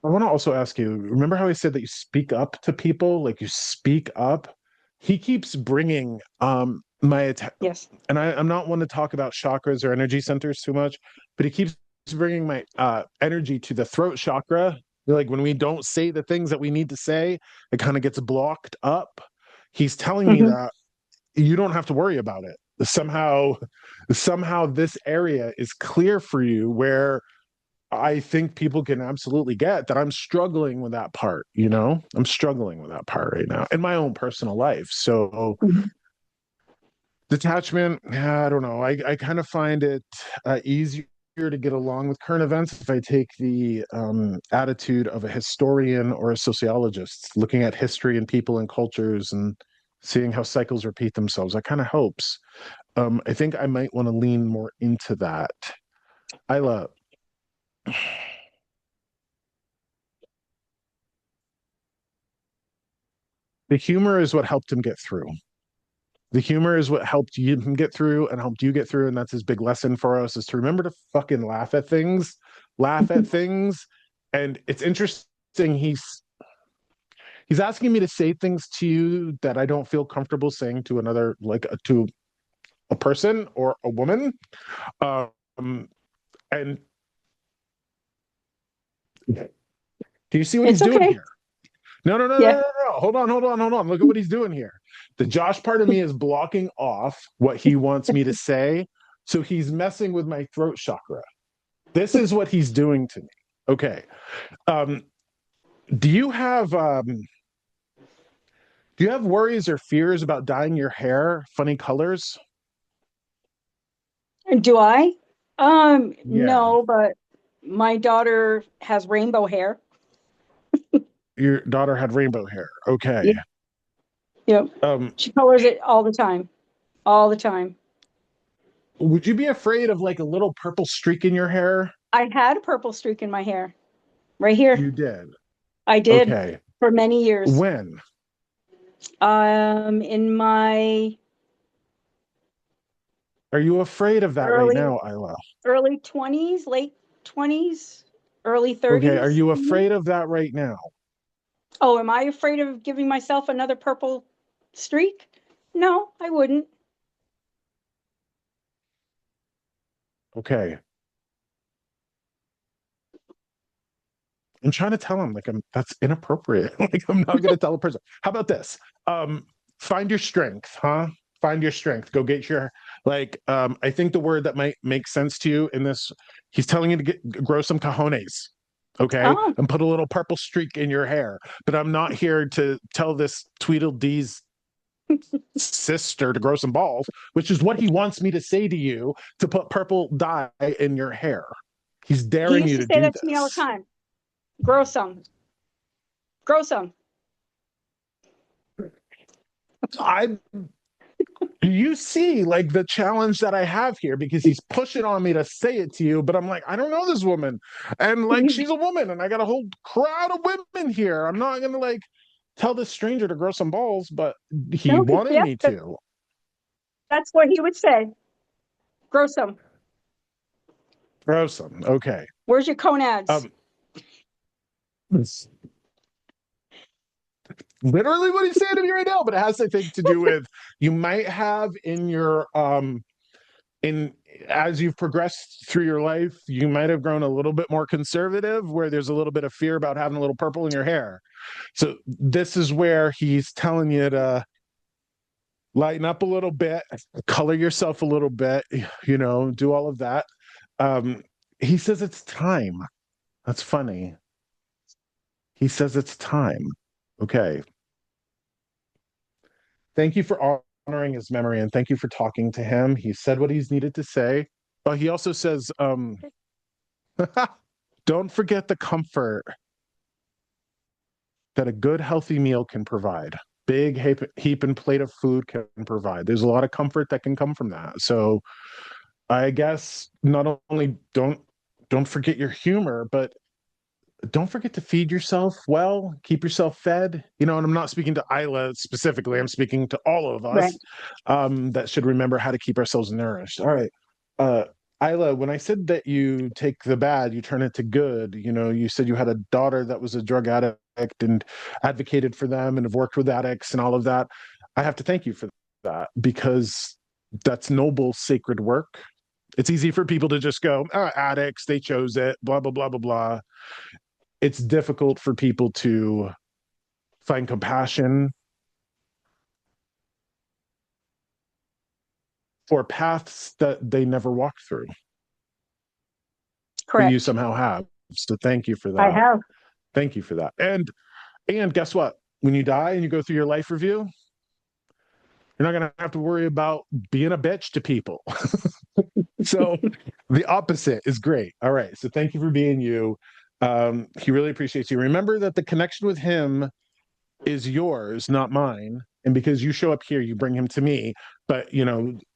I want to also ask you, remember how I said that you speak up to people, like you speak up? He keeps bringing my Yes. and I'm not one to talk about chakras or energy centers too much, but he keeps bringing my energy to the throat chakra. Like when we don't say the things that we need to say, it kind of gets blocked up. He's telling me Hmm. that you don't have to worry about it. Somehow this area is clear for you, where I think people can absolutely get that I'm struggling with that part, you know? I'm struggling with that part right now in my own personal life. So detachment, I don't know. I kind of find it easier to get along with current events if I take the attitude of a historian or a sociologist, looking at history and people and cultures and seeing how cycles repeat themselves. That kind of helps. I think I might want to lean more into that. Isla, the humor is what helped him get through. The humor is what helped him get through and helped you get through. And that's his big lesson for us, is to remember to fucking laugh at things, laugh at things. And it's interesting. He's asking me to say things to you that I don't feel comfortable saying to another, like to a person or a woman. Um, and do you see what he's It's doing okay. here? No, no, no, no, Yeah. no, no. Hold on, hold on, hold on. Look at what he's doing here. The Josh part of me is blocking off what he wants me to say. So he's messing with my throat chakra. This is what he's doing to me. Okay. Um, do you have worries or fears about dyeing your hair funny colors? Do I? Yeah. No, but my daughter has rainbow hair. Your daughter had rainbow hair. Okay. Yeah. Yep. Um, She colors it all the time. All the time. would you be afraid of like a little purple streak in your hair? I had a purple streak in my hair. Right here. You did. I did Okay. for many years. When? In my Are you afraid of that right early now, Isla? early 20s, late 20s, early Okay. Are 30s. you afraid of that right now? Oh, am I afraid of giving myself another purple streak? No, I wouldn't. Okay. I'm trying to tell him like that's inappropriate. Like I'm not gonna tell a person. How about this? Um, find your strength, huh? Find your strength. Go get your I think the word that might make sense to you in this, he's telling you to grow some cojones, okay? Oh, And put a little purple streak in your hair. But I'm not here to tell this Tweedledee's sister to grow some balls, which is what he wants me to say to you, to put purple dye in your hair. He's he daring used you to to say do that to me all the this. time. Grow some. Grow some. I Do you see like the challenge that I have here? Because he's pushing on me to say it to you, but I'm like, I don't know this woman. And like she's a woman and I got a whole crowd of women here. I'm not gonna like tell this stranger to grow some balls, but he No, wanted yeah, me to. that's what he would say. Grow some. Grow some. Okay. Where's your conads? Um it's literally what he's saying to me right now, but it has I think to do with you might have in your in as you've progressed through your life, you might have grown a little bit more conservative, where there's a little bit of fear about having a little purple in your hair. So this is where he's telling you to lighten up a little bit, color yourself a little bit, you know, do all of that. Um, he says it's time. That's funny. He says it's time. Okay. Thank you for honoring his memory and thank you for talking to him. He said what he's needed to say. But he also says, don't forget the comfort that a good, healthy meal can provide. Big heap and plate of food can provide. There's a lot of comfort that can come from that. So I guess not only don't forget your humor, but don't forget to feed yourself well, keep yourself fed. And I'm not speaking to Isla specifically, I'm speaking to all of Right. us that should remember how to keep ourselves nourished. All right. Uh, Isla, when I said that you take the bad, you turn it to good, you said you had a daughter that was a drug addict and advocated for them and have worked with addicts and all of that. I have to thank you for that because that's noble, sacred work. It's easy for people to just go, oh, addicts, they chose it, blah, blah, blah, blah, blah. It's difficult for people to find compassion for paths that they never walked through, but you Correct. somehow have. So thank you for I that. have. Thank you for that. And guess what? When you die and you go through your life review, you're not going to have to worry about being a bitch to people. So the opposite is great. All right. So thank you for being you. He really appreciates you. Remember that the connection with him is yours, not mine. And because you show up here, you bring him to me. But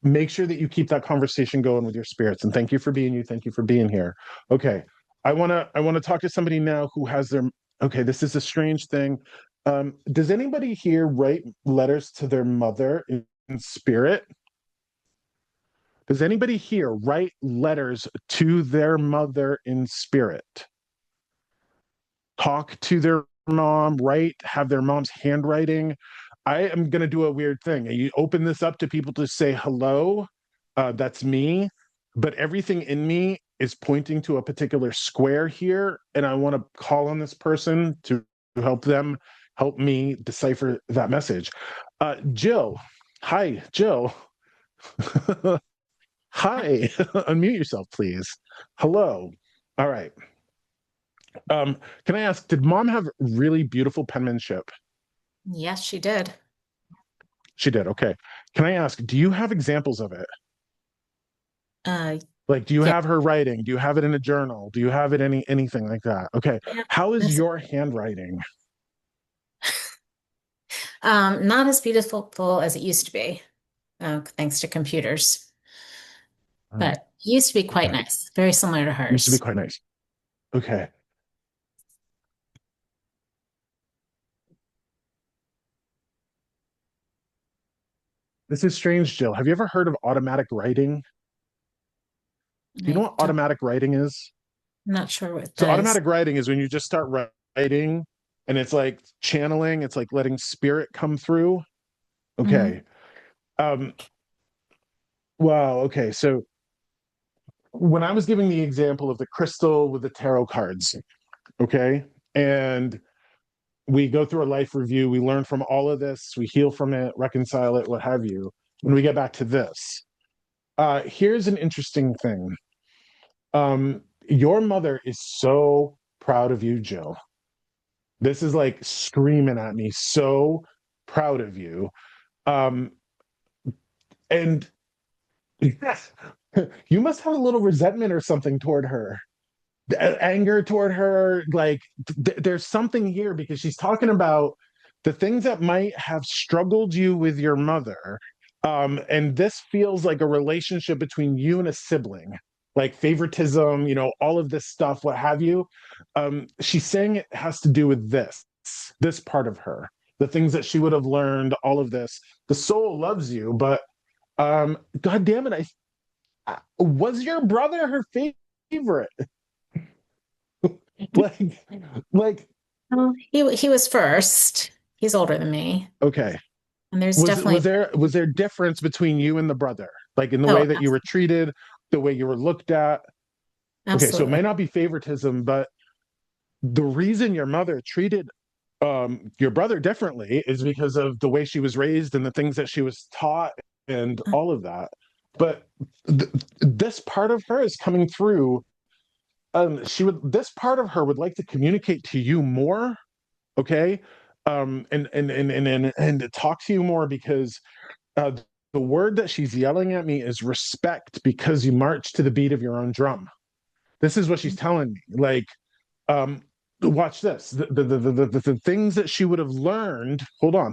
make sure that you keep that conversation going with your spirits. And thank you for being you. Thank you for being here. Okay. I wanna talk to somebody now who has their okay, this is a strange thing. Does anybody here write letters to their mother in spirit? Does anybody here write letters to their mother in spirit? Talk to their mom, write, have their mom's handwriting. I am going to do a weird thing. You open this up to people to say hello. That's me. But everything in me is pointing to a particular square here. And I want to call on this person to help me decipher that message. Jill. Hi, Jill. Hi. Unmute yourself, please. Hello. All right. Can I ask, did mom have really beautiful penmanship? Yes, she did. She did. Okay. Can I ask, do you have examples of it? Like, do you Yeah. have her writing? Do you have it in a journal? Do you have it anything like that? Okay. Yeah. How is your handwriting? Not as beautiful as it used to be, thanks to computers. But it used to be quite nice, very similar to hers. Used to be quite nice. Okay. This is strange, Jill. Have you ever heard of automatic writing? Do you know what automatic writing is? I'm not sure what So that is. automatic writing is when you just start writing and it's like channeling, it's like letting spirit come through. Okay. Wow. Okay. So when I was giving the example of the crystal with the tarot cards, okay, and we go through a life review, we learn from all of this, we heal from it, reconcile it, what have you. When we get back to this, here's an interesting thing. Your mother is so proud of you, Jill. This is like screaming at me, so proud of you. And yes, you must have a little resentment or something toward her, anger toward her. Like there's something here because she's talking about the things that might have struggled you with your mother. And this feels like a relationship between you and a sibling, like favoritism, all of this stuff, what have you. She's saying it has to do with this part of her, the things that she would have learned, all of this. The soul loves you, but God damn it, was your brother her favorite? like He was first. He's older than me. Okay. And there's definitely was there difference between you and the brother, like in the way that you were treated, the way you were looked at? Absolutely. Okay, so it may not be favoritism, but the reason your mother treated your brother differently is because of the way she was raised and the things that she was taught and all of that. But this part of her is coming through. This part of her would like to communicate to you more, okay, and to talk to you more because uh, the word that she's yelling at me is respect because you march to the beat of your own drum. This is what she's telling me. Like, watch this. The things that she would have learned. Hold on.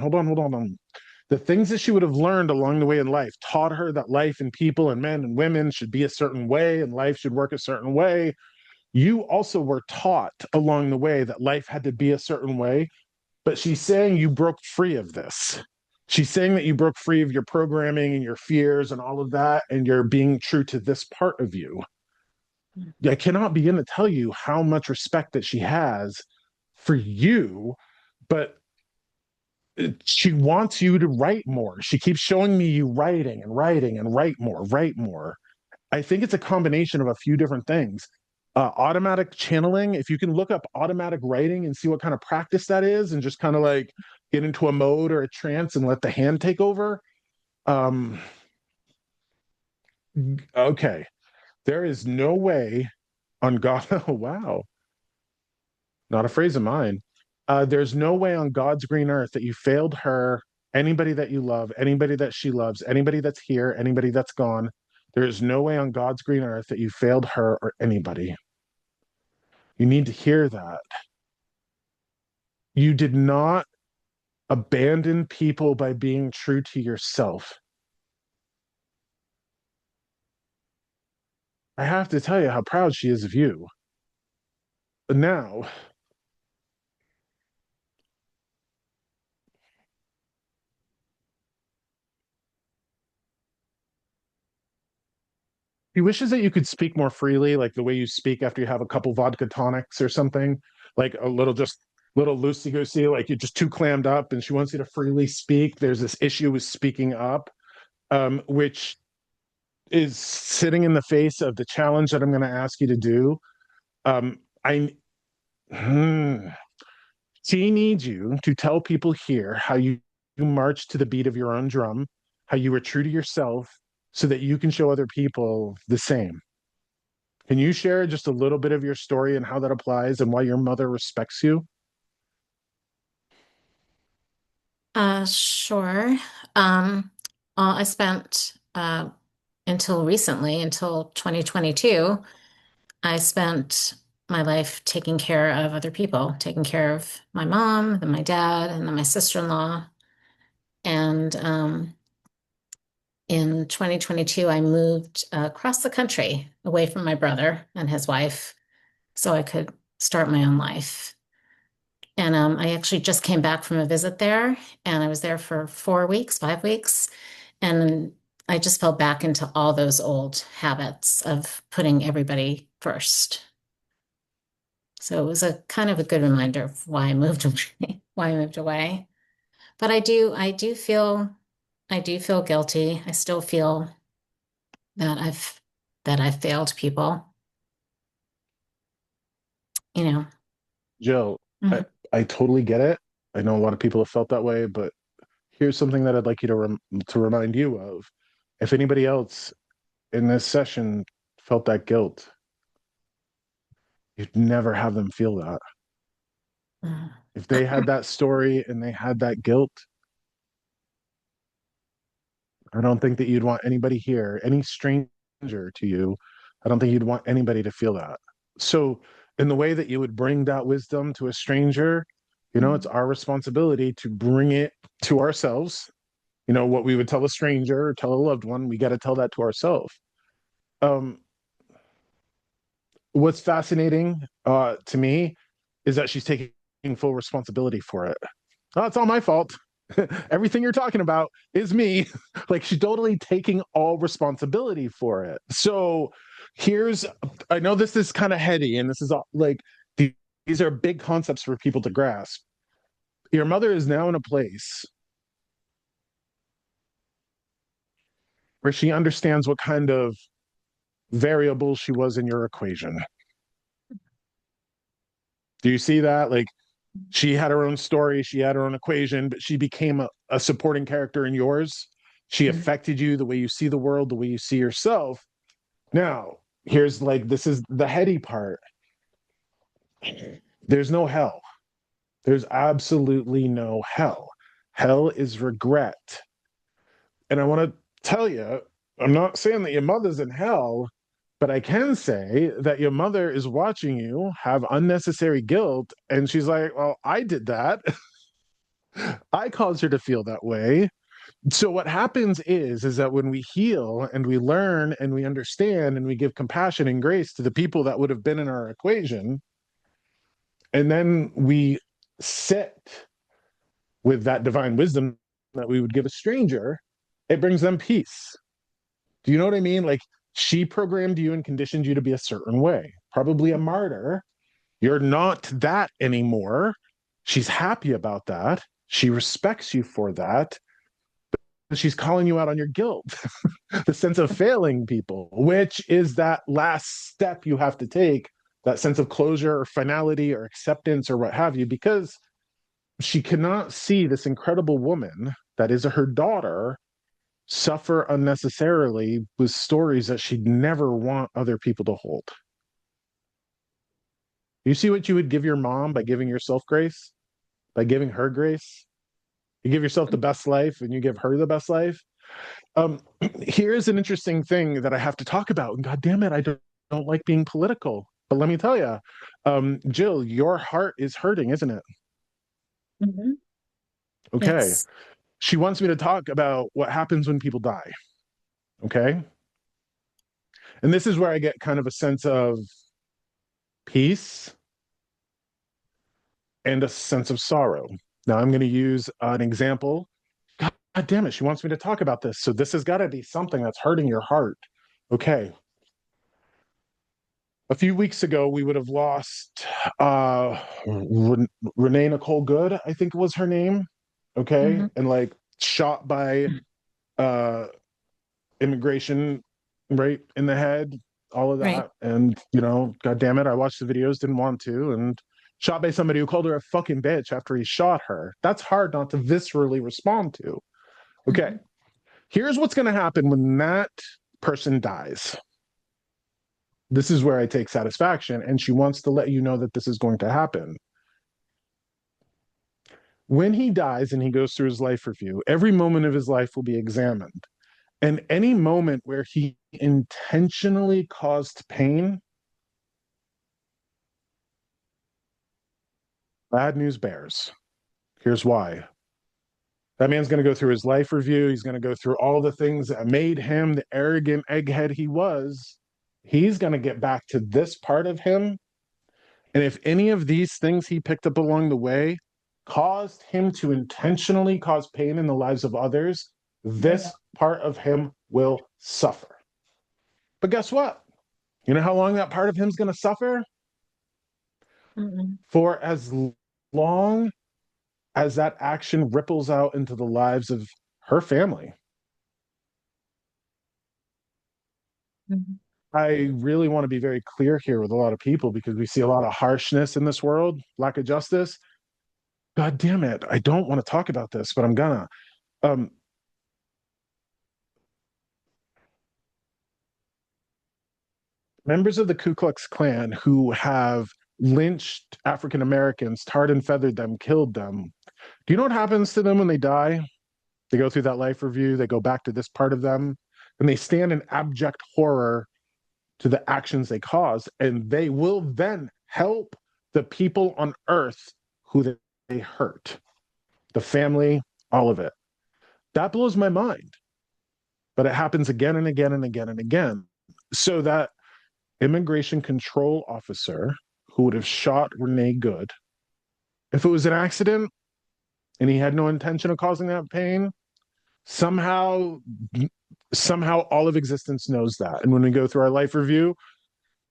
The things that she would have learned along the way in life taught her that life and people and men and women should be a certain way and life should work a certain way. you also were taught along the way that life had to be a certain way, but she's saying you broke free of this. She's saying that you broke free of your programming and your fears and all of that, and you're being true to this part of you. I cannot begin to tell you how much respect that she has for you, but she wants you to write more. She keeps showing me you writing and writing and write more, write more. I think it's a combination of a few different things. Automatic channeling, if you can look up automatic writing and see what kind of practice that is, and just kind of like get into a mode or a trance and let the hand take over. Okay. There is no way on God. Oh, wow. Not a phrase of mine. There's no way on God's green earth that you failed her, anybody that you love, anybody that she loves, anybody that's here, anybody that's gone. There is no way on God's green earth that you failed her or anybody. You need to hear that. You did not abandon people by being true to yourself. I have to tell you how proud she is of you. Now, he wishes that you could speak more freely, like the way you speak after you have a couple vodka tonics or something, like a little just little loosey goosey, like you're just too clammed up, and she wants you to freely speak. There's this issue with speaking up, which is sitting in the face of the challenge that I'm going to ask you to do. I She needs you to tell people here how you march to the beat of your own drum, how you were true to yourself, so that you can show other people the same. Can you share just a little bit of your story and how that applies and why your mother respects you? Sure. I spent until recently, until 2022, I spent my life taking care of other people, taking care of my mom, then my dad, and then my sister-in-law. And in 2022, I moved across the country away from my brother and his wife so I could start my own life. And I actually just came back from a visit there, and I was there for 4 weeks, 5 weeks. And I just fell back into all those old habits of putting everybody first. So it was a kind of a good reminder of why I moved away, why I moved away. But I do feel guilty. I still feel that I've failed people. You know. Jill, Mhm. I totally get it. I know a lot of people have felt that way, but here's something that I'd like you to remind you of. If anybody else in this session felt that guilt, you'd never have them feel that. Mm. If they had that story and they had that guilt, I don't think that you'd want anybody here, any stranger to you, I don't think you'd want anybody to feel that. So, in the way that you would bring that wisdom to a stranger, it's our responsibility to bring it to ourselves. What we would tell a stranger or tell a loved one, we got to tell that to ourselves. What's fascinating to me is that she's taking full responsibility for it. Oh, it's all my fault. Everything you're talking about is me. Like, she's totally taking all responsibility for it. So I know this is kind of heady, and this is all, like, these are big concepts for people to grasp. Your mother is now in a place where she understands what kind of variable she was in your equation. Do you see that? Like, she had her own story, she had her own equation, but she became a supporting character in yours. She affected you, the way you see the world, the way you see yourself. Now, this is the heady part. There's no hell. There's absolutely no hell. Hell is regret. And I want to tell you, I'm not saying that your mother's in hell, but I can say that your mother is watching you have unnecessary guilt. And she's like, well, I did that. I caused her to feel that way. So what happens is that when we heal and we learn and we understand and we give compassion and grace to the people that would have been in our equation, and then we sit with that divine wisdom that we would give a stranger, it brings them peace. Do you know what I mean? Like, she programmed you and conditioned you to be a certain way, probably a martyr. You're not that anymore. She's happy about that. She respects you for that. But she's calling you out on your guilt, the sense of failing people, which is that last step you have to take, that sense of closure or finality or acceptance or what have you, because she cannot see this incredible woman that is her daughter suffer unnecessarily with stories that she'd never want other people to hold. You see what you would give your mom by giving yourself grace, by giving her grace? You give yourself the best life and you give her the best life. Um, Here's an interesting thing that I have to talk about. And God damn it, I don't like being political. But let me tell you, Jill, your heart is hurting, isn't it? Mm-hmm. Okay. Yes. She wants me to talk about what happens when people die. Okay. And this is where I get kind of a sense of peace and a sense of sorrow. Now, I'm going to use an example. God damn it, she wants me to talk about this. So, this has got to be something that's hurting your heart. Okay. A few weeks ago, we would have lost Renee Nicole Good, I think was her name. Okay. Mm-hmm. And like shot by uh, immigration, right in the head, all of Right. that. And, God damn it, I watched the videos, didn't want to. And shot by somebody who called her a fucking bitch after he shot her. That's hard not to viscerally respond to. Okay. Mm-hmm. Here's what's going to happen when that person dies. This is where I take satisfaction. And she wants to let you know that this is going to happen. When he dies and he goes through his life review, every moment of his life will be examined. And any moment where he intentionally caused pain, bad news bears. Here's why. That man's going to go through his life review. He's going to go through all the things that made him the arrogant egghead he was. He's going to get back to this part of him. And if any of these things he picked up along the way caused him to intentionally cause pain in the lives of others, this part of him will suffer. But guess what? You know how long that part of him's going to suffer? Mm-hmm. For as long as that action ripples out into the lives of her family. Mm-hmm. I really want to be very clear here with a lot of people because we see a lot of harshness in this world, lack of justice. God damn it. I don't want to talk about this, but I'm gonna. Members of the Ku Klux Klan who have lynched African Americans, tarred and feathered them, killed them. Do you know what happens to them when they die? They go through that life review, they go back to this part of them, and they stand in abject horror to the actions they caused, and they will then help the people on earth who they hurt, the family, all of it. That blows my mind. But it happens again and again and again and again. So that immigration control officer who would have shot Renee Good, if it was an accident and he had no intention of causing that pain, somehow all of existence knows that. And when we go through our life review,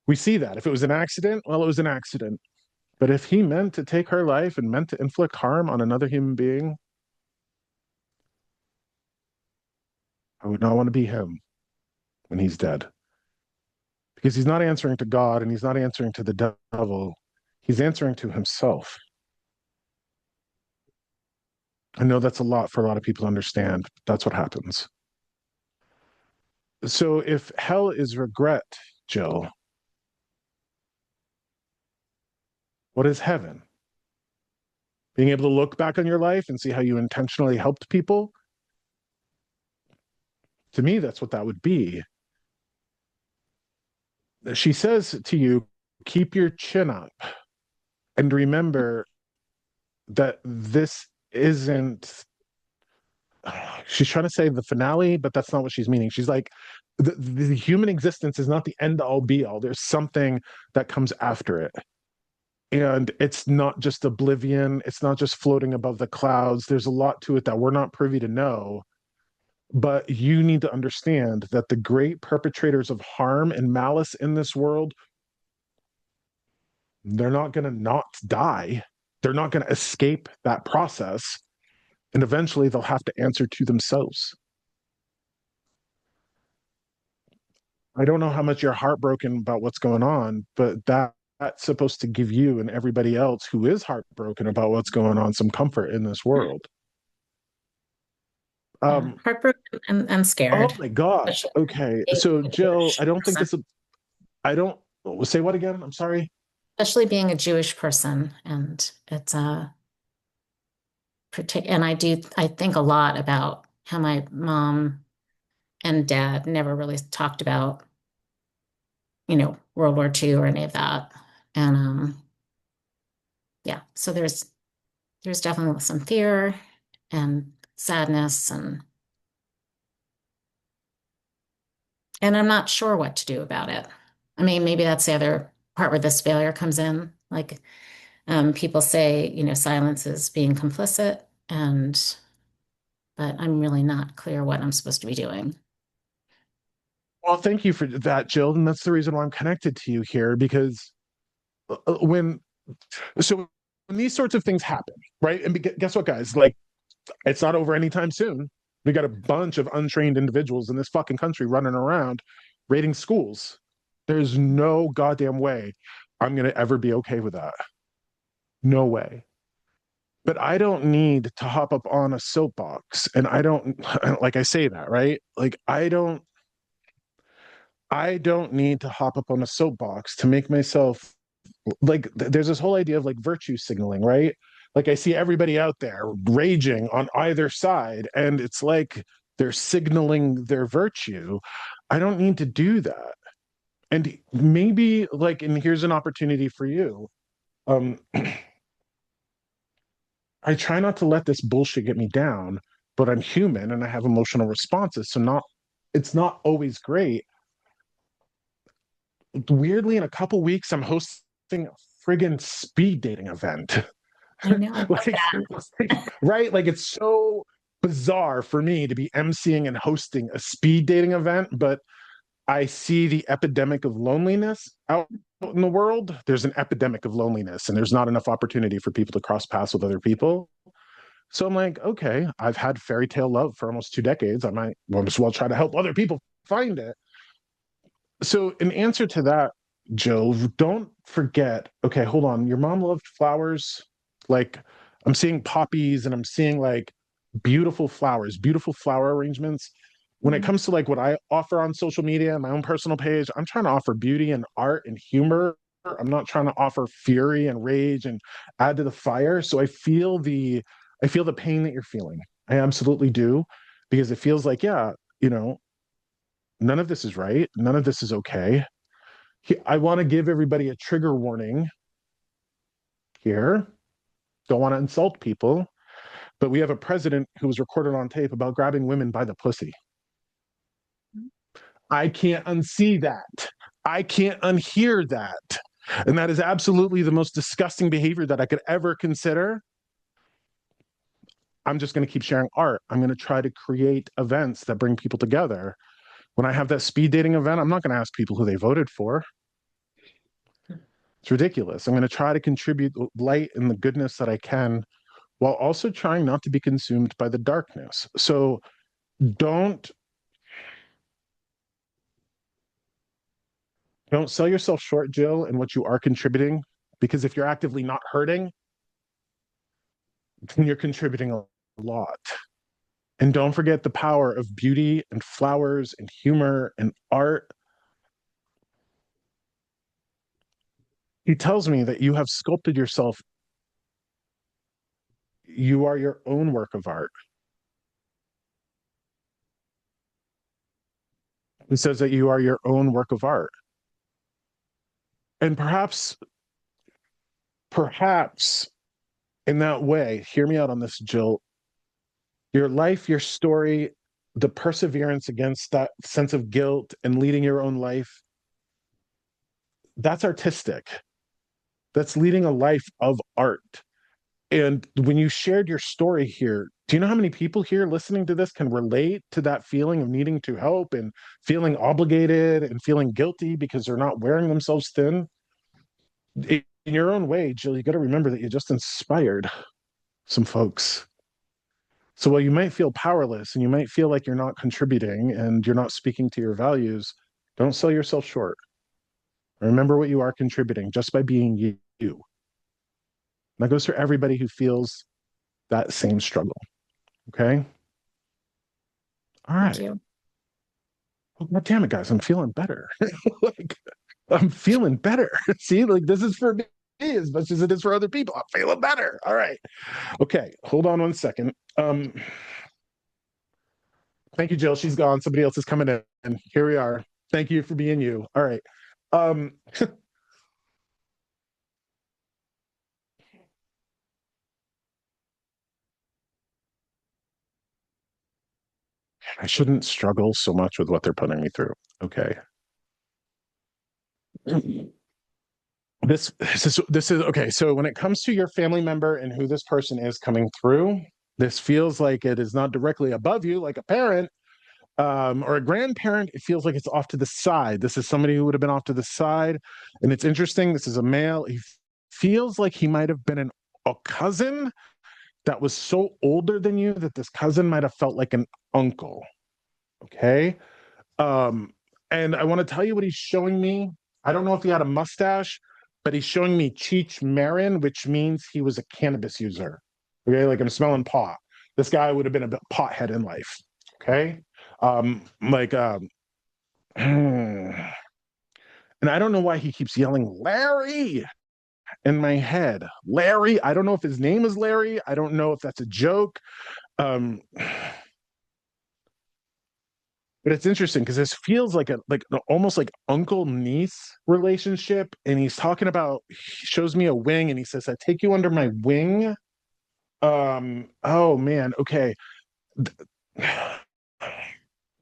we see that. If it was an accident, well, it was an accident. But if he meant to take her life and meant to inflict harm on another human being, I would not want to be him when he's dead. Because he's not answering to God and he's not answering to the devil. He's answering to himself. I know that's a lot for a lot of people to understand. But that's what happens. So if hell is regret, Jill, what is heaven? Being able to look back on your life and see how you intentionally helped people? To me, that's what that would be. She says to you, keep your chin up and remember that this isn't she's trying to say the finale, but that's not what she's meaning. She's like, the human existence is not the end all be all. There's something that comes after it. And it's not just oblivion. It's not just floating above the clouds. There's a lot to it that we're not privy to know. But you need to understand that the great perpetrators of harm and malice in this world, they're not going to not die. They're not going to escape that process. And eventually they'll have to answer to themselves. I don't know how much you're heartbroken about what's going on, but that's supposed to give you and everybody else who is heartbroken about what's going on some comfort in this world. Heartbroken and Oh scared. my gosh. Okay. So Jill, I don't think this is, I don't say what again? I'm sorry. Especially being a Jewish person, and it's and I think a lot about how my mom and dad never really talked about, World War II or any of that. And yeah, so there's definitely some fear and sadness, and I'm not sure what to do about it. I mean, maybe that's the other part where this failure comes in. Like, people say, silence is being complicit, but I'm really not clear what I'm supposed to be doing. Well, thank you for that, Jill. And that's the reason why I'm connected to you here, because when so when these sorts of things happen, right? And guess what, guys? Like, it's not over anytime soon. We got a bunch of untrained individuals in this fucking country running around raiding schools. There's no goddamn way I'm going to ever be okay with that. No way. But I don't need to hop up on a soapbox. And I don't, like I say that, right? Like, I don't need to hop up on a soapbox to make myself like there's this whole idea of like virtue signaling, right? Like I see everybody out there raging on either side, and it's like they're signaling their virtue. I don't need to do that. And maybe like, and here's an opportunity for you. Um, I try not to let this bullshit get me down, but I'm human and I have emotional responses. So it's not always great. Weirdly, in a couple weeks, I'm hosting a friggin' speed dating event. I know. like, right? Like it's so bizarre for me to be emceeing and hosting a speed dating event, but I see the epidemic of loneliness out in the world. There's an epidemic of loneliness, and there's not enough opportunity for people to cross paths with other people. So I'm like, okay, I've had fairy tale love for almost 2 decades. I might as well try to help other people find it. So, in answer to that, Jill, don't forget. Okay, hold on. Your mom loved flowers. Like, I'm seeing poppies and I'm seeing like beautiful flowers, beautiful flower arrangements. When it comes to like what I offer on social media, my own personal page, I'm trying to offer beauty and art and humor. I'm not trying to offer fury and rage and add to the fire. So I feel the pain that you're feeling. I absolutely do, because it feels like, yeah, you know, none of this is right. None of this is okay. I want to give everybody a trigger warning here. Don't want to insult people, but we have a president who was recorded on tape about grabbing women by the pussy. I can't unsee that. I can't unhear that. And that is absolutely the most disgusting behavior that I could ever consider. I'm just going to keep sharing art. I'm going to try to create events that bring people together. When I have that speed dating event, I'm not going to ask people who they voted for. It's ridiculous. I'm going to try to contribute light and the goodness that I can, while also trying not to be consumed by the darkness. So don't don't sell yourself short, Jill, in what you are contributing, because if you're actively not hurting, then you're contributing a lot. And don't forget the power of beauty and flowers and humor and art. He tells me that you have sculpted yourself. You are your own work of art. He says that you are your own work of art. And perhaps in that way, hear me out on this, Jill. Your life, your story, the perseverance against that sense of guilt and leading your own life, that's artistic. That's leading a life of art. And when you shared your story here, do you know how many people here listening to this can relate to that feeling of needing to help and feeling obligated and feeling guilty because they're not wearing themselves thin? In your own way, Jill, you got to remember that you just inspired some folks. So while you might feel powerless and you might feel like you're not contributing and you're not speaking to your values, don't sell yourself short. Remember what you are contributing just by being you. And that goes for everybody who feels that same struggle. Okay. All Thank right. you. Oh, God damn it, guys. I'm feeling better. Like, I'm feeling better. See, like this is for me as much as it is for other people. I'm feeling better. All right. Okay. Hold on one second. Thank you, Jill. She's gone. Somebody else is coming in. And here we are. Thank you for being you. All right. Um, I shouldn't struggle so much with what they're putting me through. Okay. This is okay. So when it comes to your family member and who this person is coming through, this feels like it is not directly above you, like a parent, or a grandparent. It feels like it's off to the side. This is somebody who would have been off to the side. And it's interesting. This is a male. He feels like he might have been a cousin that was so older than you that this cousin might have felt like an uncle. Okay. Um, and I want to tell you what he's showing me. I don't know if he had a mustache, but he's showing me Cheech Marin, which means he was a cannabis user. Okay, like I'm smelling pot. This guy would have been a bit pothead in life. Okay. Like and I don't know why he keeps yelling Larry in my head. Larry. I don't know if his name is Larry. I don't know if that's a joke. Um But it's interesting because this feels like almost like uncle niece relationship. And he's talking about, he shows me a wing and he says, I take you under my wing. Oh man, okay.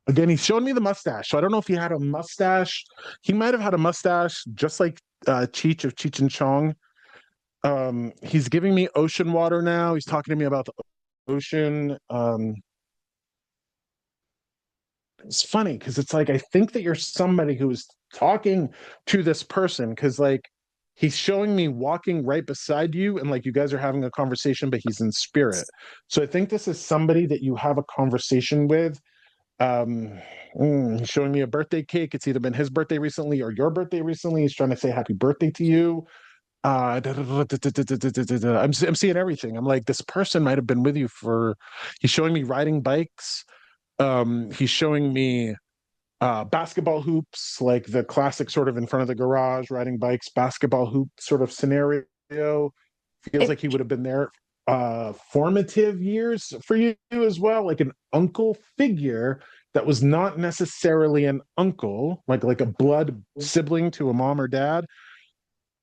Again, he's showing me the mustache. So I don't know if he had a mustache. He might have had a mustache, just like Cheech of Cheech and Chong. He's giving me ocean water now. He's talking to me about the ocean. It's funny because it's like I think that you're somebody who is talking to this person because like he's showing me walking right beside you and like you guys are having a conversation, but he's in spirit. So I think this is somebody that you have a conversation with. Um, he's showing me a birthday cake. It's either been his birthday recently or your birthday recently. He's trying to say happy birthday to you. I'm seeing everything. I'm like, this person might have been with you for. He's showing me riding bikes. He's showing me basketball hoops, like the classic sort of in front of the garage, riding bikes, basketball hoop sort of scenario. Feels like he would have been there. Formative years for you as well, like an uncle figure that was not necessarily an uncle, like a blood sibling to a mom or dad,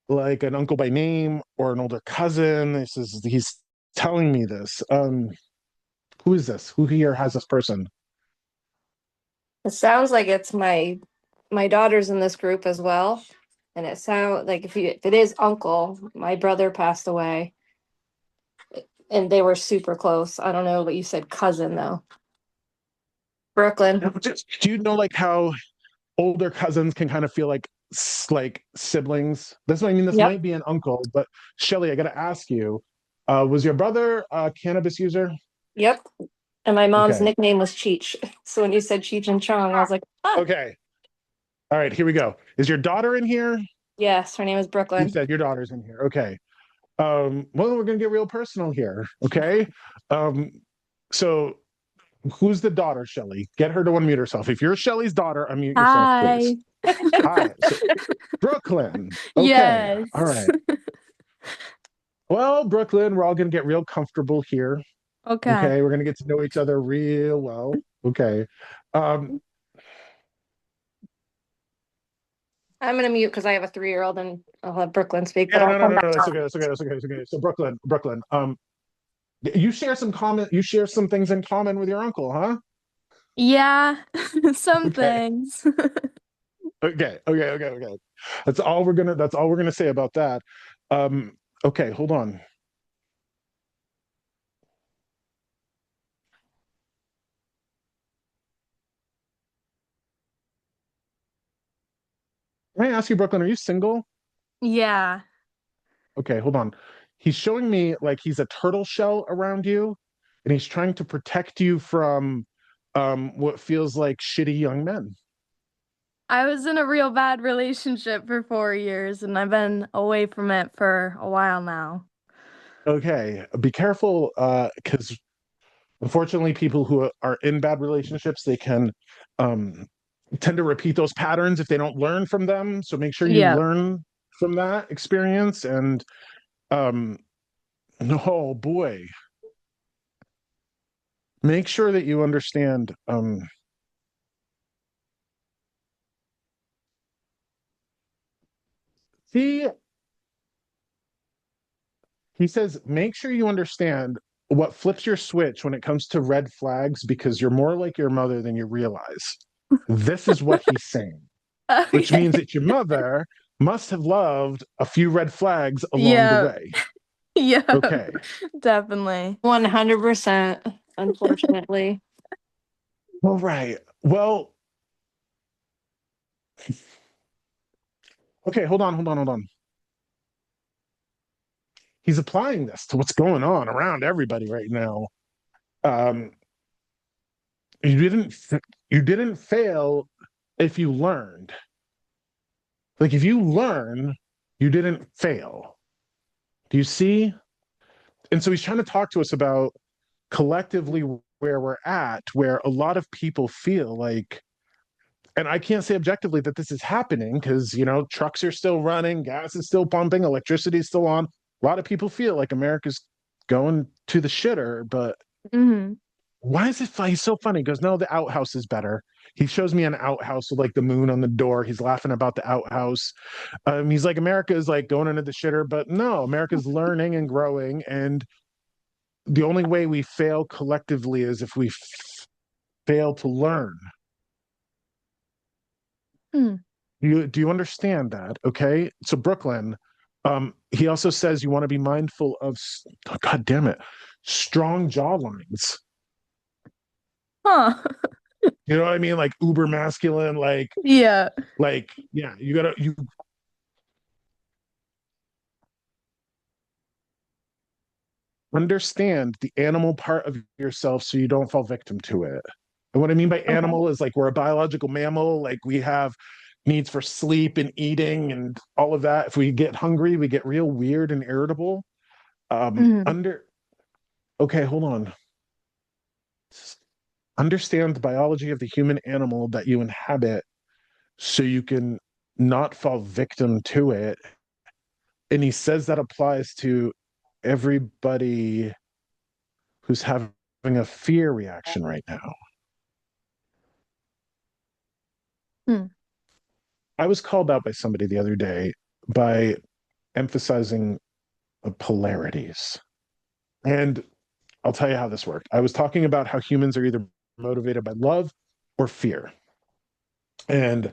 like an uncle by name or an older cousin. He's telling me this. Who is this? Who here has this person? It sounds like it's my daughter's in this group as well. And it sound like if it is uncle, my brother passed away and they were super close. I don't know what you said cousin though. Brooklyn. Do you know like how older cousins can kind of feel like siblings? This I mean, this Yep. might be an uncle, but Shelly, I got to ask you: was your brother a cannabis user? Yep. And my mom's Okay. nickname was Cheech. So when you said Cheech and Chong, I was like, ah, Okay. All right. Here we go. Is your daughter in here? yes, her name is You Brooklyn. said your daughter's in here. Okay. Well, we're gonna get real personal here. Okay. Um, so who's the daughter, Shelly? Get her to unmute herself. If you're Shelly's daughter, unmute yourself, please. Hi. So, Brooklyn. Okay. Yes. All right. Well, Brooklyn, we're all going to get real comfortable here. Okay. Okay. We're going to get to know each other real well. Okay. Um, I'm gonna mute because I have a 3-year-old and I'll have Brooklyn speak, but yeah, I'll no, no, come no, back no. to It's okay. It's okay. It's okay. It's okay. So Brooklyn. You share you share some things in common with your uncle, huh? Yeah, some Okay. things. Okay. That's all we're gonna say about that. Um, okay, hold on. Can I ask you, Brooklyn, are you single? Yeah. Okay, hold on. He's showing me like he's a turtle shell around you, and he's trying to protect you from what feels like shitty young men. I was in a real bad relationship for 4 years and I've been away from it for a while now. Okay, be careful, because unfortunately, people who are in bad relationships, they can um, tend to repeat those patterns if they don't learn from them. So make sure you Yeah. learn from that experience. And um, oh boy, make sure that you understand. See, he says, make sure you understand what flips your switch when it comes to red flags because you're more like your mother than you realize. This is what he's saying, which Okay. means that your mother must have loved a few red flags along the Yeah. way. Yeah. Okay. Definitely. 100%, unfortunately. All right. Well, okay, hold on. He's applying this to what's going on around everybody right now. Um, you didn't you didn't fail if you learned. Like if you learn, you didn't fail. Do you see? And so he's trying to talk to us about collectively where we're at, where a lot of people feel like, and I can't say objectively that this is happening because, trucks are still running, gas is still pumping, electricity is still on. A lot of people feel like America's going to the shitter, but Hmm. why is it funny? He's so funny. He goes, no, the outhouse is better. He shows me an outhouse with like the moon on the door. He's laughing about the outhouse. He's like, America is like going into the shitter, but no, America's learning and growing. And the only way we fail collectively is if we fail to learn. Hmm. Do you understand that? Okay. So Brooklyn, he also says you want to be mindful of, oh, God damn it, strong jawlines. Huh. You know what I mean? Like uber masculine, Yeah. yeah, you understand the animal part of yourself so you don't fall victim to it. And what I mean by Okay. animal is like we're a biological mammal, like we have needs for sleep and eating and all of that. If we get hungry, we get real weird and irritable. Hmm. Under Okay, hold on. Understand the biology of the human animal that you inhabit so you can not fall victim to it. And he says that applies to everybody who's having a fear reaction right now. Hmm. I was called out by somebody the other day by emphasizing polarities. And I'll tell you how this worked. I was talking about how humans are either motivated by love or fear. And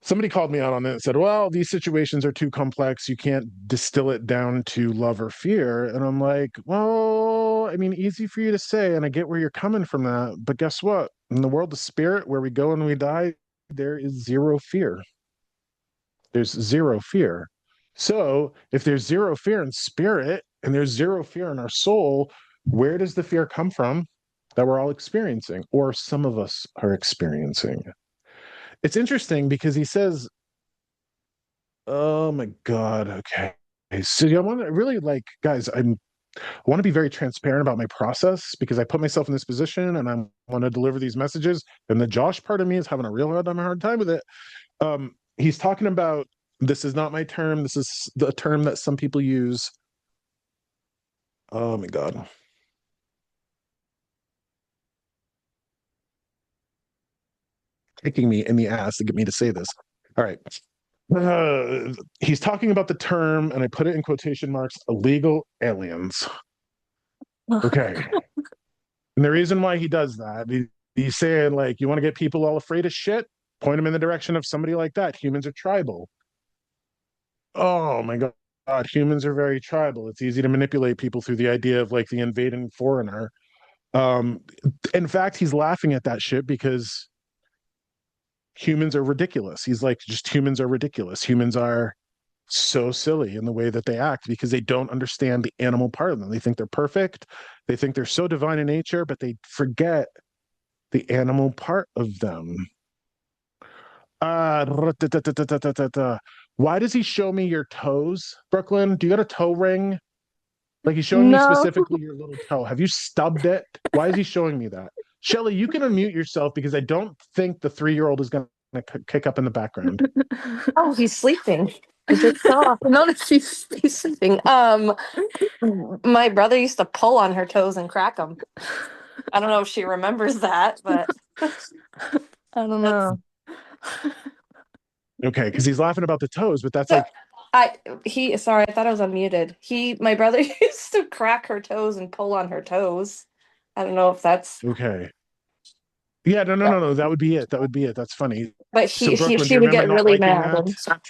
somebody called me out on it and said, well, these situations are too complex. You can't distill it down to love or fear. And I'm like, well, I mean, easy for you to say. And I get where you're coming from that. But guess what? In the world of spirit, where we go and we die, there is zero fear. There's zero fear. So if there's zero fear in spirit and there's zero fear in our soul, where does the fear come from that we're all experiencing, or some of us are experiencing? It's interesting because he says, oh my God, okay. So I want to really like, guys, I want to be very transparent about my process because I put myself in this position and I want to deliver these messages. And the Josh part of me is having a real hard time with it. He's talking about this is not my term. This is the term that some people use. Oh my God. Kicking me in the ass to get me to say this. All right. He's talking about the term, and I put it in quotation marks, illegal aliens. Okay. And the reason why he does that, he's saying, like, you want to get people all afraid of shit? Point them in the direction of somebody like that. Humans are tribal. Oh my God. Humans are very tribal. It's easy to manipulate people through the idea of like the invading foreigner. Um, in fact, he's laughing at that shit because humans are ridiculous. He's like, just humans are ridiculous. Humans are so silly in the way that they act because they don't understand the animal part of them. They think they're perfect. They think they're so divine in nature, but they forget the animal part of them. Uh, why does he show me your toes, Brooklyn? Do you got a toe ring? Like he's showing me No. specifically your little toe. Have you stubbed it? Why is he showing me that? Shelly, you can unmute yourself because I don't think the 3-year-old is going to kick up in the background. Oh, he's sleeping. I just saw. Notice he's sleeping. My brother used to pull on her toes and crack them. I don't know if she remembers that, but I don't know. Okay, because he's laughing about the toes, but that's So, like, sorry, I thought I was unmuted. My brother used to crack her toes and pull on her toes. I don't know if that's, okay. Yeah, no. That would be it. That would be it. That's funny. but So, Brooklyn, do she you would remember get not really liking mad that?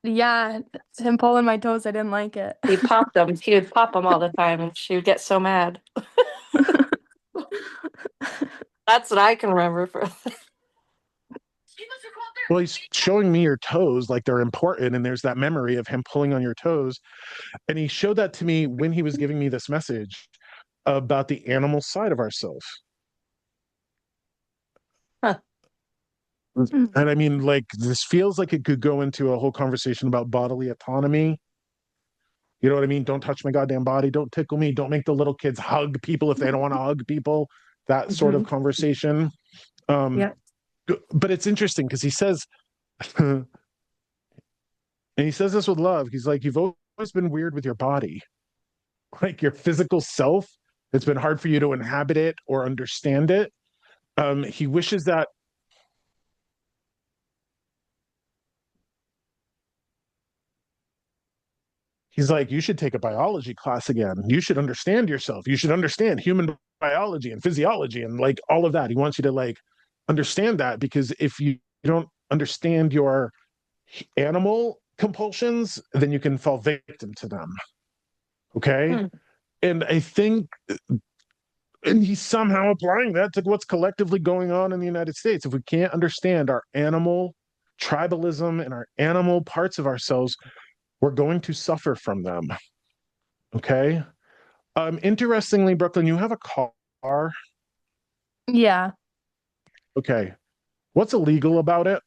and Yeah, him pulling my toes, I didn't like it. he popped them. He would pop them all the time, and she would get so mad. That's what I can remember for. Well, he's showing me your toes like they're important, and there's that memory of him pulling on your toes. And he showed that to me when he was giving me this message about the animal side of ourselves. Huh. And I mean, like, this feels like it could go into a whole conversation about bodily autonomy. You know what I mean? Don't touch my goddamn body. Don't tickle me. Don't make the little kids hug people if they don't want to hug people. That sort of conversation. Yeah. But it's interesting because he says, and he says this with love. He's like, you've always been weird with your body, like your physical self. It's been hard for you to inhabit it or understand it. He wishes that he's like, you should take a biology class again. You should understand yourself. You should understand human biology and physiology and like all of that. He wants you to like understand that because if you don't understand your animal compulsions, then you can fall victim to them. Okay. And I think, and he's somehow applying that to what's collectively going on in the United States. If we can't understand our animal tribalism and our animal parts of ourselves, we're going to suffer from them. Okay. Interestingly, Brooklyn, you have a car. Yeah. Okay. What's illegal about it?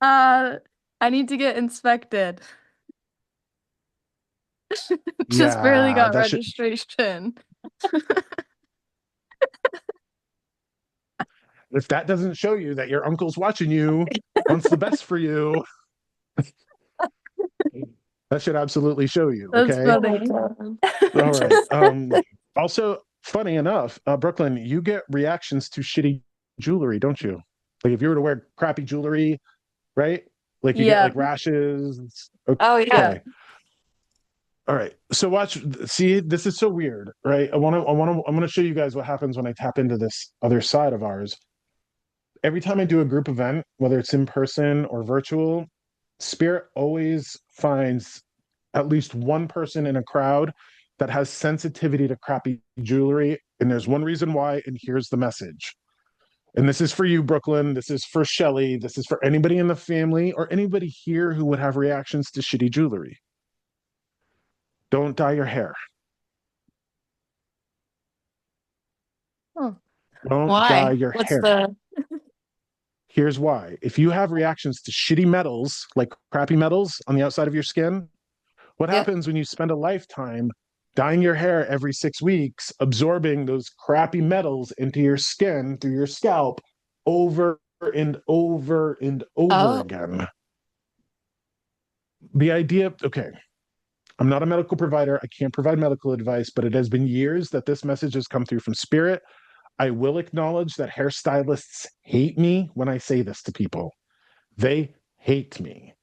I need to get inspected. Just barely got that should, registration. if that doesn't show you that your uncle's watching you, wants the best for you, that should absolutely show you. That's Okay. funny. All right. Also, funny enough, Brooklyn, you get reactions to shitty jewelry, don't you? Like if you were to wear crappy jewelry, right? Like you get Yeah. like rashes. Okay. Oh yeah. All right. So watch. See, this is so weird, right? I'm going to show you guys what happens when I tap into this other side of ours. Every time I do a group event, whether it's in person or virtual, Spirit always finds at least one person in a crowd that has sensitivity to crappy jewelry. And there's one reason why, and here's the message. And this is for you, Brooklyn. This is for Shelly. This is for anybody in the family or anybody here who would have reactions to shitty jewelry. Don't dye your hair. Oh. Don't Why? dye your What's hair. the? Here's why. If you have reactions to shitty metals, like crappy metals on the outside of your skin, what happens when you spend a lifetime dyeing your hair every 6 weeks, absorbing those crappy metals into your skin through your scalp over and over and over again? The idea, okay, I'm not a medical provider. I can't provide medical advice, but it has been years that this message has come through from Spirit. I will acknowledge that hairstylists hate me when I say this to people. They hate me.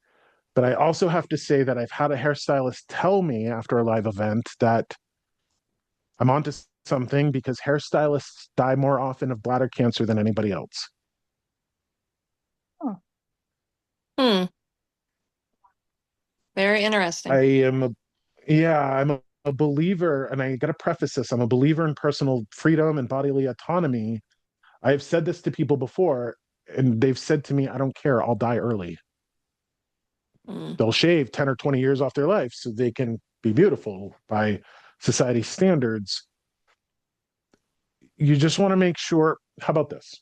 But I also have to say that I've had a hairstylist tell me after a live event that I'm onto something, because hairstylists die more often of bladder cancer than anybody else. Hmm. Very I interesting. am a, yeah, I'm a believer, and I got to preface this, I'm a believer in personal freedom and bodily autonomy. I've said this to people before, and they've said to me, I don't care, I'll die early. Mm. They'll shave 10 or 20 years off their life so they can be beautiful by society's standards. You just want to make sure. How about this?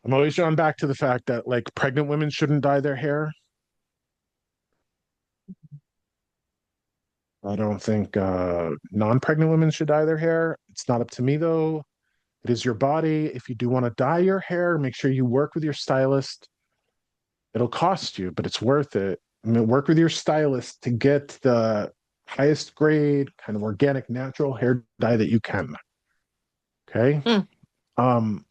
I'm always drawn back to the fact that, like, pregnant women shouldn't dye their hair. I don't think non-pregnant women should dye their hair. It's not up to me, though. It is your body. If you do want to dye your hair, make sure you work with your stylist. It'll cost you, but it's worth it. I mean, work with your stylist to get the highest grade, kind of organic, natural hair dye that you can. Okay. Mm. Um,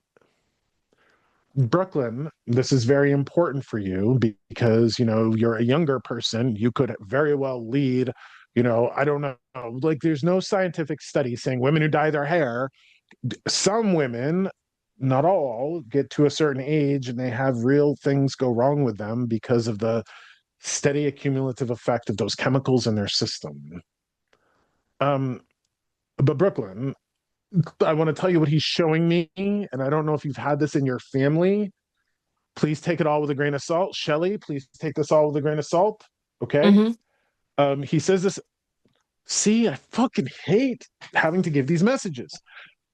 Brooklyn, this is very important for you because, you're a younger person. You could very well lead, I don't know, like, there's no scientific study saying women who dye their hair, some women, not all, get to a certain age and they have real things go wrong with them because of the steady accumulative effect of those chemicals in their system. Um, but Brooklyn, I want to tell you what he's showing me, and I don't know if you've had this in your family. Please take it all with a grain of salt. Shelly, please take this all with a grain of salt. Okay. Mm-hmm. He says this. See, I fucking hate having to give these messages.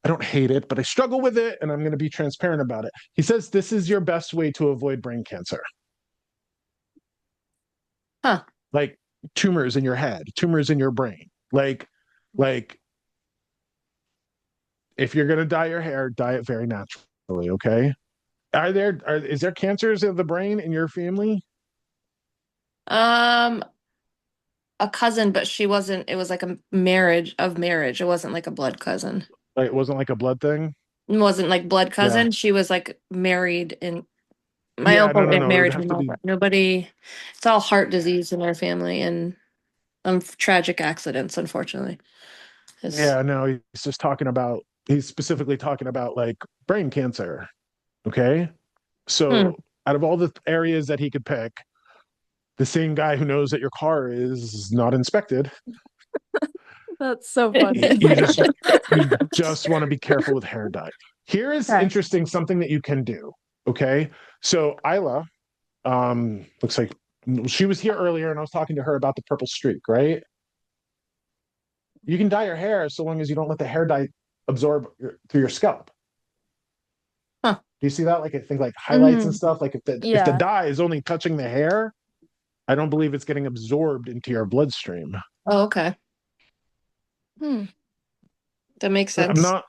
I don't hate it, but I struggle with it, and I'm going to be transparent about it. He says this is your best way to avoid brain cancer. Huh. Like tumors in your head, tumors in your brain. Like if you're going to dye your hair, dye it very naturally. Okay. Is there cancers of the brain in your family? Um, a cousin, but she wasn't, it was like a marriage of marriage. It wasn't like a blood cousin. Like, it wasn't like a blood thing. It wasn't like blood Yeah. cousin. She was like married, and my Yeah. No. uncle No. No. It would married have her to mom, be. but nobody, it's all heart disease in our family and tragic accidents, unfortunately. It's, Yeah. No. He's just talking about. He's specifically talking about like brain cancer. Okay. hmm. So out of all the areas that he could pick, the same guy who knows that your car is not inspected, That's so funny. you just want to be careful with hair dye. Here is Okay. interesting, something that you can do. Okay. So Isla, looks like she was here earlier and I was talking to her about the purple streak, right? You can dye your hair so long as you don't let the hair dye absorb through your scalp. Huh. Do you see that? Like, I think like highlights and Mhm. stuff. Like, if the Yeah. dye is only touching the hair, I don't believe it's getting absorbed into your bloodstream. Oh, okay. That makes I'm sense. not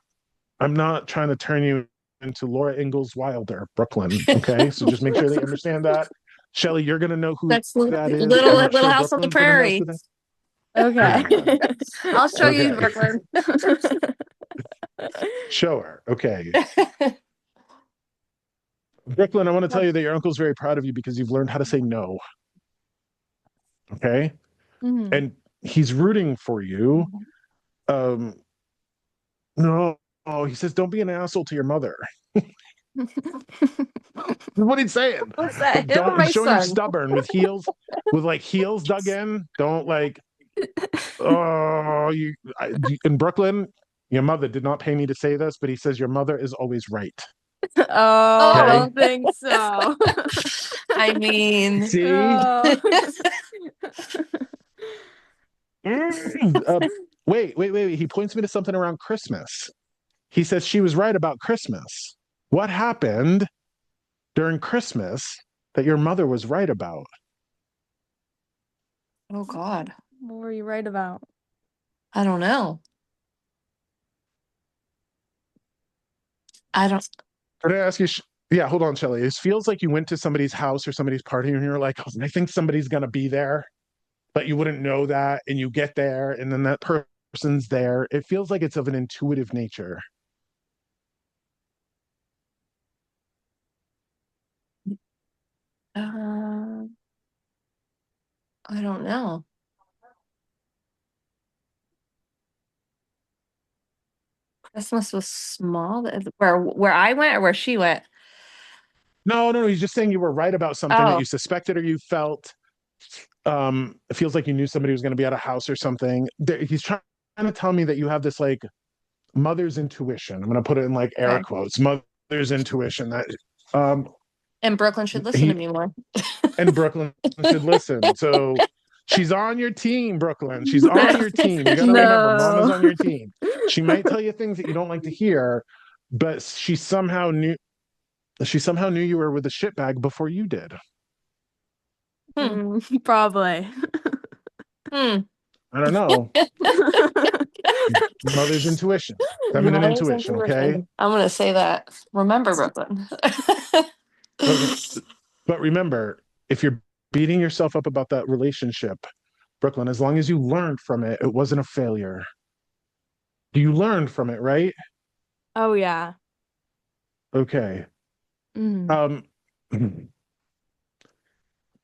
I'm not trying to turn you into Laura Ingalls Wilder, Brooklyn. Okay. So just make sure that you understand that. Shelly, you're gonna know who That's little that is. I'm not Little sure House on the Brooklyn's gonna know who Prairie. that. Okay. I'll show you Okay. Brooklyn. Show her. Okay. Brooklyn, I want to tell you that your uncle's very proud of you because you've learned how to say no. Okay. Mhm. And he's rooting for you. No, oh, he says, don't be an asshole to your mother. What he's saying. What's that? Like, Him or don't, my he's showing you son? stubborn with heels, with like heels dug in. Don't like, oh, in Brooklyn, your mother did not pay me to say this, but he says your mother is always right. Oh, I Okay. don't think so. I mean, See? Oh. Uh, wait. He points me to something around Christmas. He says she was right about Christmas. What happened during Christmas that your mother was right about? oh God, What were you right about? I don't know. I don't. Can I ask you? Yeah, hold on, Shelly. It feels like you went to somebody's house or somebody's party and you're like, oh, I think somebody's going to be there, but you wouldn't know that. And you get there and then that person's there. It feels like it's of an intuitive nature. Uh, I don't know. Christmas was small. Where I went or where she went? No, he's just saying you were right about something that Oh, you suspected or you felt. It feels like you knew somebody was going to be at a house or something. He's trying to tell me that you have this like mother's intuition. I'm going to put it in like air okay. quotes, mother's intuition that um And Brooklyn should listen to he me more. and Brooklyn should listen. So she's on your team, Brooklyn. She's on your team. You got to remember, Mama's No. on your team. She might tell you things that you don't like to hear, but she somehow knew you were with a shitbag before you did. Probably. Hmm. I don't know. Mother's intuition, feminine Mother's intuition. Okay. intuition. I'm gonna say that. Remember, Brooklyn. Okay. But remember, if you're beating yourself up about that relationship, Brooklyn, as long as you learned from it, it wasn't a failure. You learned from it, right? Oh yeah. Okay. Mhm. Um,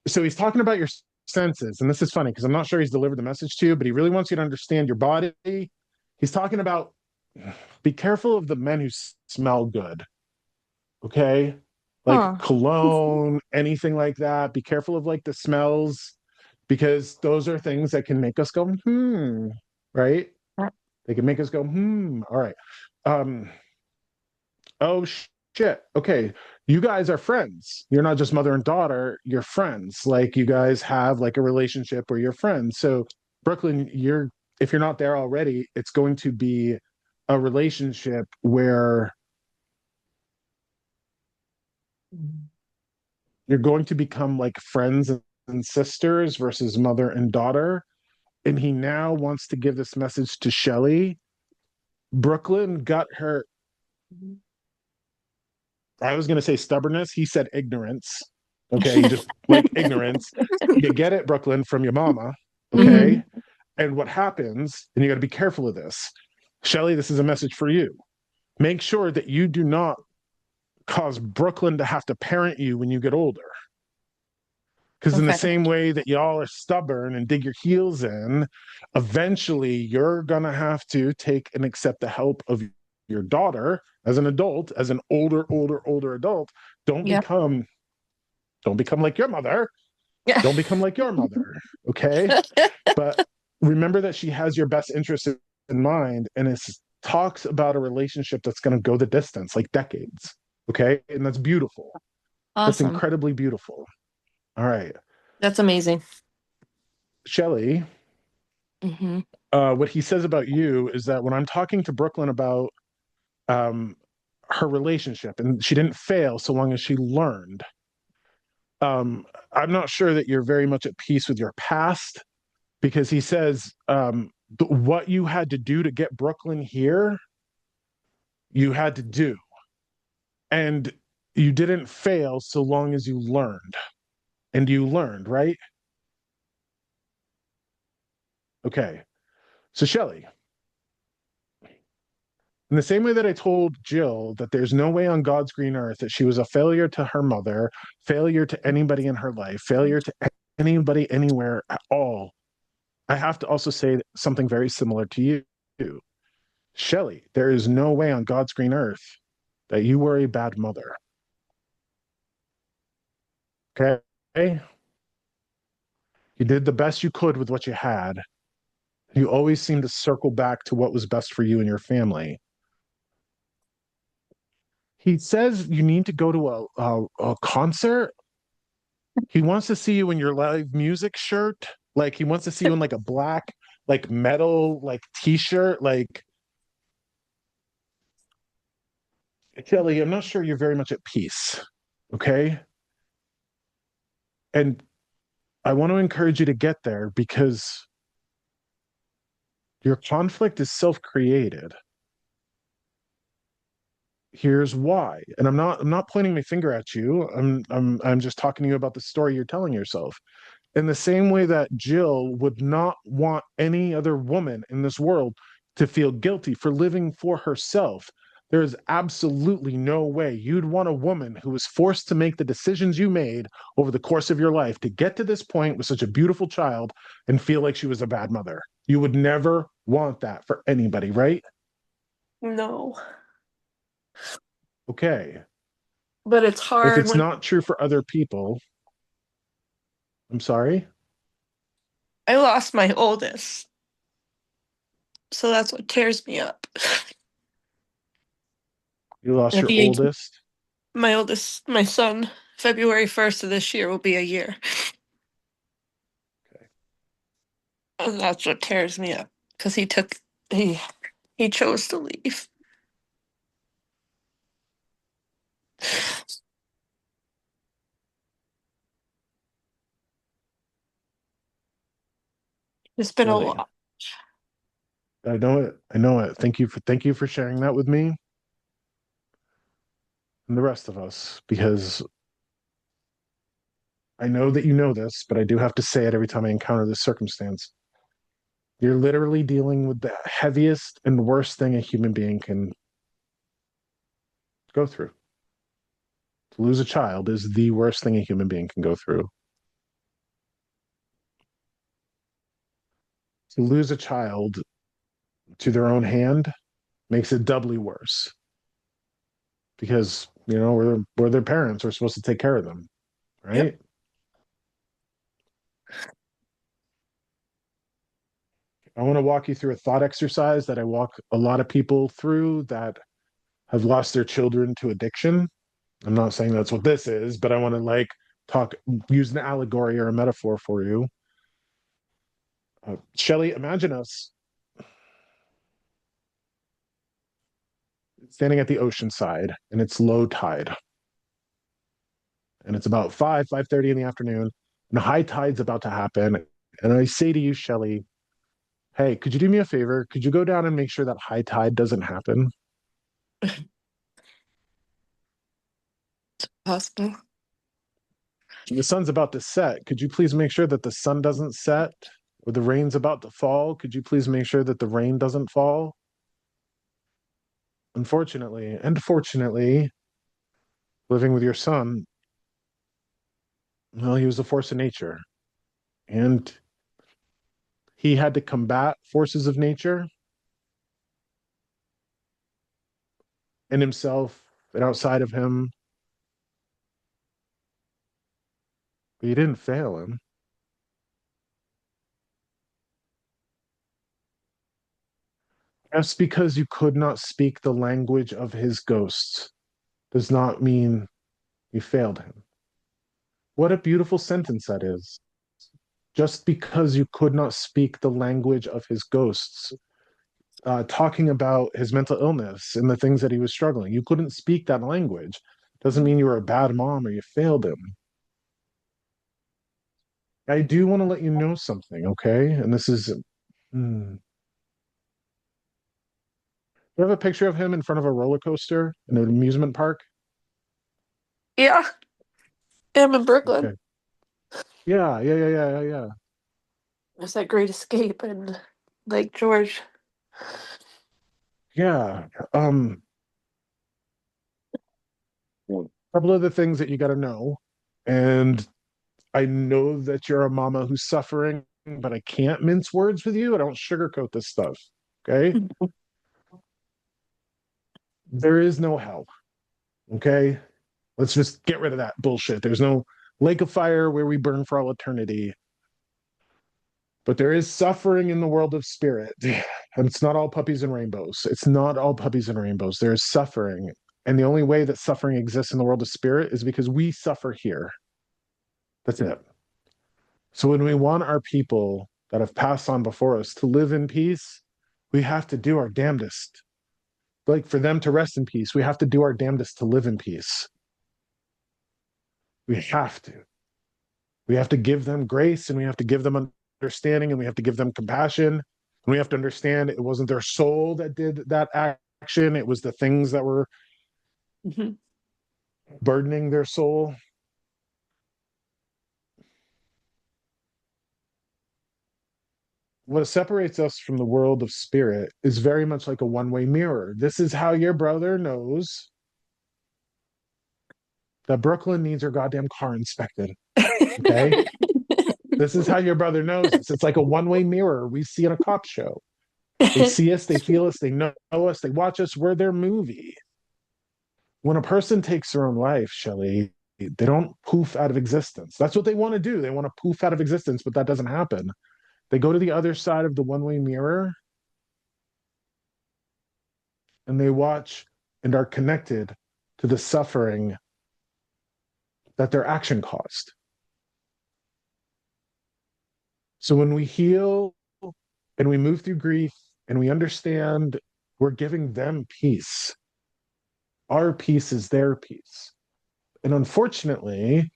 so he's talking about your senses, and this is funny because I'm not sure he's delivered the message to you, but he really wants you to understand your body. He's talking about be careful of the men who smell good. Okay. Like Huh. cologne, anything like that. Be careful of like the smells because those are things that can make us go, right? They can make us go, all right. Um, oh shit. Okay. You guys are friends. You're not just mother and daughter, you're friends. Like you guys have like a relationship where you're friends. So Brooklyn, if you're not there already, it's going to be a relationship where you're going to become like friends and sisters versus mother and daughter. And he now wants to give this message to Shelly. Brooklyn got her, I was going to say stubbornness. He said ignorance. Okay. You just like ignorance. You get it, Brooklyn, from your mama. Okay. Mhm. And what happens, and you got to be careful of this. Shelly, this is a message for you. Make sure that you do not cause Brooklyn to have to parent you when you get older. Because in the Okay. same way that y'all are stubborn and dig your heels in, eventually you're going to have to take and accept the help of your daughter as an adult, as an older adult. Don't Yep. become don't become like your mother. Yeah. Don't become like your mother. Okay. But remember that she has your best interest in mind and it talks about a relationship that's going to go the distance, like decades. Okay. And that's beautiful. That's Awesome. incredibly beautiful. All right. That's amazing. Shelly, Hmm. what he says about you is that when I'm talking to Brooklyn about um, her relationship, and she didn't fail so long as she learned, I'm not sure that you're very much at peace with your past because he says what you had to do to get Brooklyn here, you had to do. And you didn't fail so long as you learned. And you learned, right? Okay. So, Shelly, in the same way that I told Jill that there's no way on God's green earth that she was a failure to her mother, failure to anybody in her life, failure to anybody anywhere at all, I have to also say something very similar to you. Shelly, there is no way on God's green earth that you were a bad mother. Okay? You did the best you could with what you had. You always seem to circle back to what was best for you and your family. He says you need to go to a concert. He wants to see you in your live music shirt. Like he wants to see you in like a black, like metal, like t-shirt. Like Kelly, I'm not sure you're very much at peace. Okay. And I want to encourage you to get there because your conflict is self-created. Here's why. And I'm not pointing my finger at you. I'm just talking to you about the story you're telling yourself. In the same way that Jill would not want any other woman in this world to feel guilty for living for herself, There's absolutely no way you'd want a woman who was forced to make the decisions you made over the course of your life to get to this point with such a beautiful child and feel like she was a bad mother. You would never want that for anybody, right? No. Okay. But it's If hard it's when not true for other people, I'm sorry. I lost my oldest. So that's what tears me up. You lost At your the age, oldest. my oldest, my son, February 1st of this year will be a year. Okay. And that's what tears me up. Because he chose to leave. It's been a Really. lot. I know it. I know it. Thank you for sharing that with me and the rest of us, because I know that you know this, but I do have to say it every time I encounter this circumstance. You're literally dealing with the heaviest and worst thing a human being can go through. To lose a child is the worst thing a human being can go through. To lose a child to their own hand makes it doubly worse because, we're their parents. We're supposed to take care of them, Yep. right? I want to walk you through a thought exercise that I walk a lot of people through that have lost their children to addiction. I'm not saying that's what this is, but I want to use an allegory or a metaphor for you. Shelly, imagine us standing at the ocean side and it's low tide. And it's about 5:30 in the afternoon, and high tide's about to happen. And I say to you, Shelly, hey, could you do me a favor? Could you go down and make sure that high tide doesn't happen? Possible. The sun's about to set. Could you please make sure that the sun doesn't set? Or the rain's about to fall. Could you please make sure that the rain doesn't fall? Unfortunately, and fortunately, living with your son, well, he was a force of nature. And he had to combat forces of nature in himself and outside of him. But you didn't fail him. Just because you could not speak the language of his ghosts does not mean you failed him. What a beautiful sentence that is. Just because you could not speak the language of his ghosts, talking about his mental illness and the things that he was struggling, you couldn't speak that language. Doesn't mean you were a bad mom or you failed him. I do want to let you know something, okay? And this is, you have a picture of him in front of a roller coaster in an amusement park? Yeah. I'm in Brooklyn. Okay. Yeah. There's that Great Escape in Lake George. Yeah. A couple of the things that you got to know. And I know that you're a mama who's suffering, but I can't mince words with you. I don't sugarcoat this stuff. Okay. There is no hell. Okay. Let's just get rid of that bullshit. There's no lake of fire where we burn for all eternity. But there is suffering in the world of spirit. And it's not all puppies and rainbows. It's not all puppies and rainbows. There is suffering. And the only way that suffering exists in the world of spirit is because we suffer here. That's it. So when we want our people that have passed on before us to live in peace, we have to do our damnedest. Like for them to rest in peace, we have to do our damnedest to live in peace. We have to. We have to give them grace and we have to give them understanding and we have to give them compassion. And we have to understand it wasn't their soul that did that action, it was the things that were burdening their soul. what separates us from the world of spirit is very much like a one-way mirror. This is how your brother knows that Brooklyn needs her goddamn car inspected. Okay? This is how your brother knows this. It's like a one-way mirror we see in a cop show. They see us, they feel us, they know us, they watch us, we're their movie. When a person takes their own life, Shelley, they don't poof out of existence. That's what they want to do. They want to poof out of existence, but that doesn't happen. They go to the other side of the one-way mirror and they watch and are connected to the suffering that their action caused. So when we heal and we move through grief and we understand we're giving them peace, our peace is their peace. And unfortunately,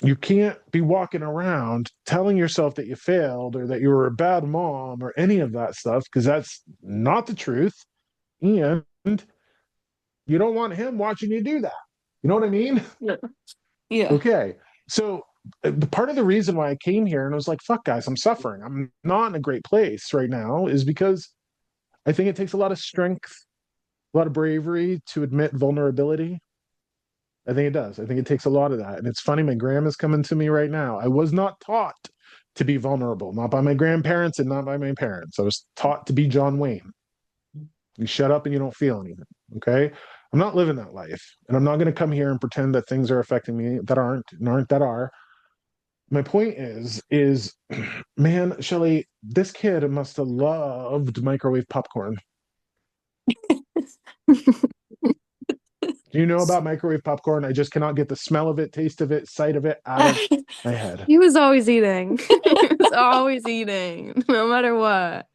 you can't be walking around telling yourself that you failed or that you were a bad mom or any of that stuff, because that's not the truth. And you don't want him watching you do that. You know what I mean? Yeah. Yeah. Okay. So the part of the reason why I came here and I was like, fuck guys, I'm suffering. I'm not in a great place right now is because I think it takes a lot of strength, a lot of bravery to admit vulnerability. I think it does. I think it takes a lot of that. And it's funny, my grandma's coming to me right now. I was not taught to be vulnerable, not by my grandparents and not by my parents. I was taught to be John Wayne. You shut up and you don't feel anything. Okay. I'm not living that life. And I'm not going to come here and pretend that things are affecting me that aren't that are. My point is, man, Shelley, this kid must have loved microwave popcorn. Do you know about microwave popcorn? I just cannot get the smell of it, taste of it, sight of it out of my head. He was always eating. He was always eating, no matter what.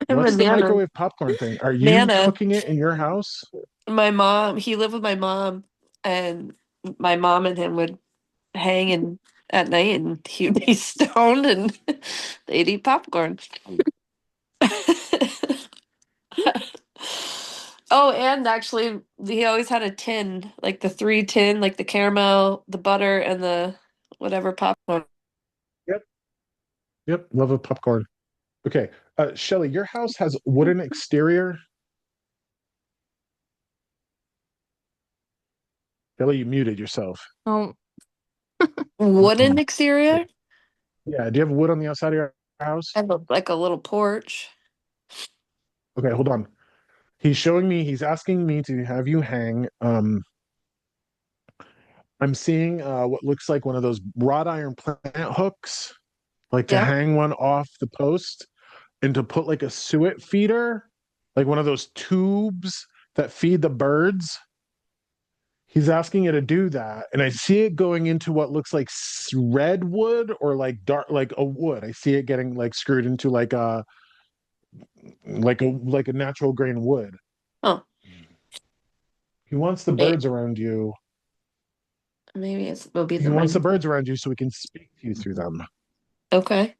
What's the Nana. microwave popcorn thing? Are you Nana. cooking it in your house? My mom, he lived with my mom, and my mom and him would hang and at night, and he'd be stoned, and they'd eat popcorn. Oh, and actually, he always had a tin, like the 3 tin, like the caramel, the butter, and the whatever popcorn. Yep. Yep. Love of popcorn. Okay. Shelley, your house has wooden exterior. Shelley, you muted yourself. Oh, Wooden exterior? Yeah. Do you have wood on the outside of your house? And like a little porch. Okay, hold on. He's asking me to have you hang. I'm seeing what looks like one of those wrought iron plant hooks, like to Yeah. hang one off the post and to put like a suet feeder, like one of those tubes that feed the birds. He's asking you to do that, and I see it going into what looks like redwood or like dark, like a wood. I see it getting like screwed into like a natural grain wood. Oh, He wants the may- birds around you. maybe it'll be He the wants the my. birds around you so he can speak to you through them. Okay.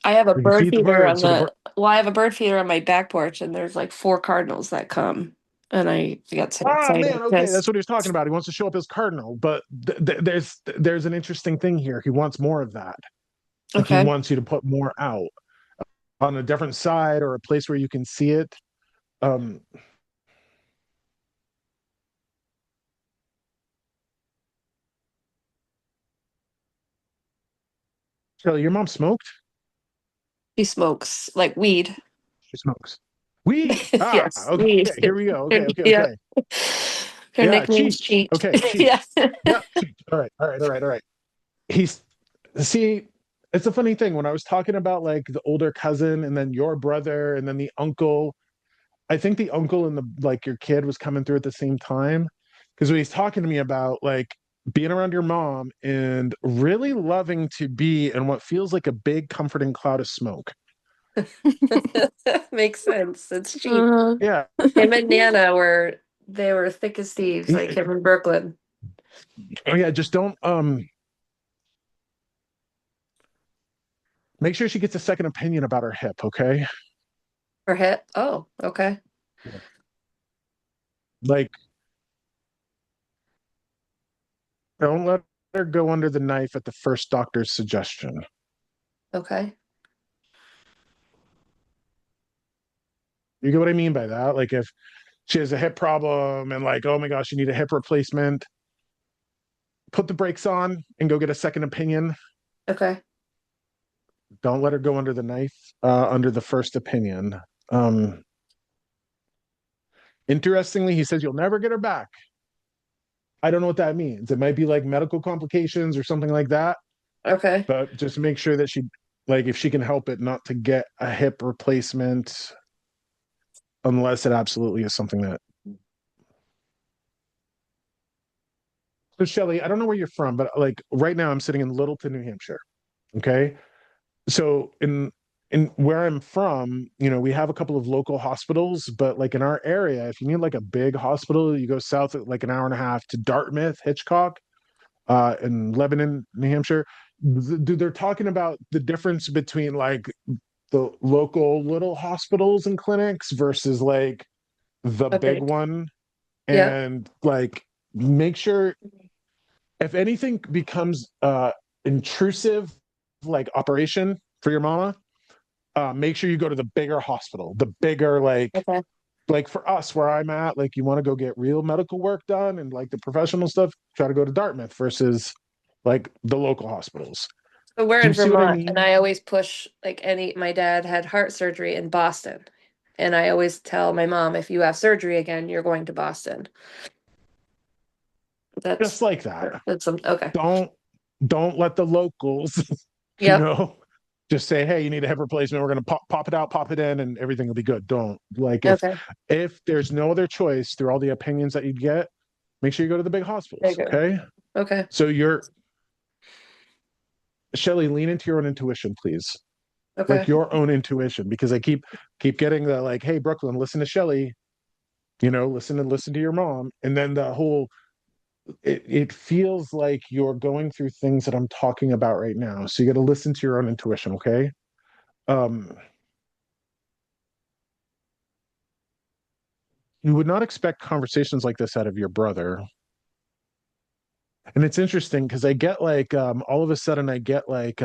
I have a We can bird feed the feeder birds. on I have a bird feeder on my back porch, and there's like 4 cardinals that come, and I got so excited Man, okay, because that's what he was talking about. He wants to show up as cardinal, but there's an interesting thing here. He wants more of that. Like he okay. wants you to put more out on a different side or a place where you can see it. Um, Shirley, your mom smoked? She smokes like weed. She smokes. Weed. Yes, Okay. weed. Here we go. Okay, okay, Yeah. okay. Her Yeah, nickname's cheech. Cheech. Okay, cheech. Yeah. Yeah, cheech. All right, all right, all right, all right. He's see, it's a funny thing when I was talking about like the older cousin and then your brother and then the uncle. I think the uncle and the like your kid was coming through at the same time because when he's talking to me about like being around your mom and really loving to be in what feels like a big comforting cloud of smoke. Makes sense. It's cheap. uh-huh. Yeah. Him and Nana were thick as thieves, like him in Brooklyn. Oh yeah, just don't make sure she gets a second opinion about her hip, okay? Her hip. Oh, okay. Like don't let her go under the knife at the first doctor's suggestion. Okay. You get what I mean by that? Like if she has a hip problem and like, oh my gosh, you need a hip replacement, put the brakes on and go get a second opinion. Okay. Don't let her go under the knife, under the first opinion. Um, Interestingly, he says you'll never get her back. I don't know what that means. It might be like medical complications or something like that, Okay. but just make sure that she, like, if she can help it, not to get a hip replacement unless it absolutely is something that. So, Shelly, I don't know where you're from, but like right now I'm sitting in Littleton, New Hampshire. Okay. So in where I'm from, we have a couple of local hospitals, but like in our area, if you need like a big hospital, you go south like an hour and a half to Dartmouth, Hitchcock, in Lebanon, New Hampshire. They're talking about the difference between like the local little hospitals and clinics versus like the big Okay. one, Yeah. and like make sure if anything becomes intrusive, like operation for your mama, make sure you go to the bigger hospital, the bigger Okay. like for us where I'm at, like you want to go get real medical work done and like the professional stuff, try to go to Dartmouth versus like the local hospitals. So we're Do in you see what I Vermont, and mean? I always push like my dad had heart surgery in Boston. And I always tell my mom, if you have surgery again, you're going to Boston. Just That's like that. okay. Don't let the locals, you Yep. know, just say, hey, you need a hip replacement. We're gonna pop it out, pop it in, and everything will be good. Don't like Okay. if there's no other choice through all the opinions that you get, make sure you go to the big There hospitals. you go. Okay. Okay. So Shelly, lean into your own intuition, please. Like Okay. your own intuition, because I keep getting the like, hey, Brooklyn, listen to Shelly, listen to your mom. And then the whole it feels like you're going through things that I'm talking about right now. So you got to listen to your own intuition, okay? Um, you would not expect conversations like this out of your brother. And it's interesting because I get like all of a sudden I get like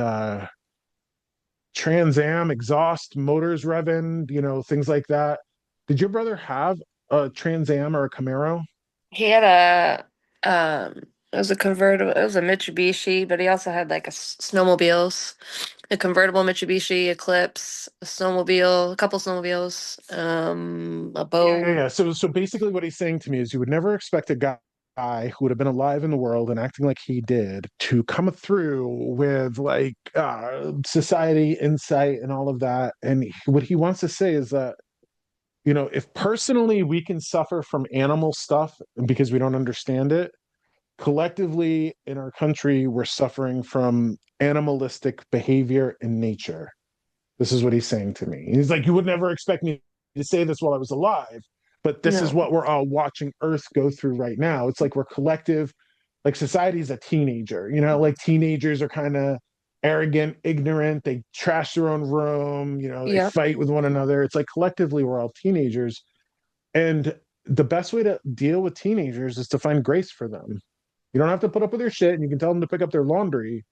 Trans Am exhaust motors revving, things like that. Did your brother have a Trans Am or a Camaro? He had it was a convertible, it was a Mitsubishi, but he also had like snowmobiles, a convertible Mitsubishi Eclipse, a snowmobile, a couple snowmobiles, a boat. Yeah. So basically, what he's saying to me is, you would never expect a guy who would have been alive in the world and acting like he did to come through with like society insight and all of that. And what he wants to say is that if personally we can suffer from animal stuff because we don't understand it, collectively in our country we're suffering from animalistic behavior in nature. This is what he's saying to me. He's like, you would never expect me to say this while I was alive, but this is No. what we're all watching Earth go through right now. It's like we're collective, like society's a teenager, like teenagers are kind of arrogant, ignorant, they trash their own room, they Yep. fight with one another. It's like collectively we're all teenagers. And the best way to deal with teenagers is to find grace for them. You don't have to put up with their shit and you can tell them to pick up their laundry,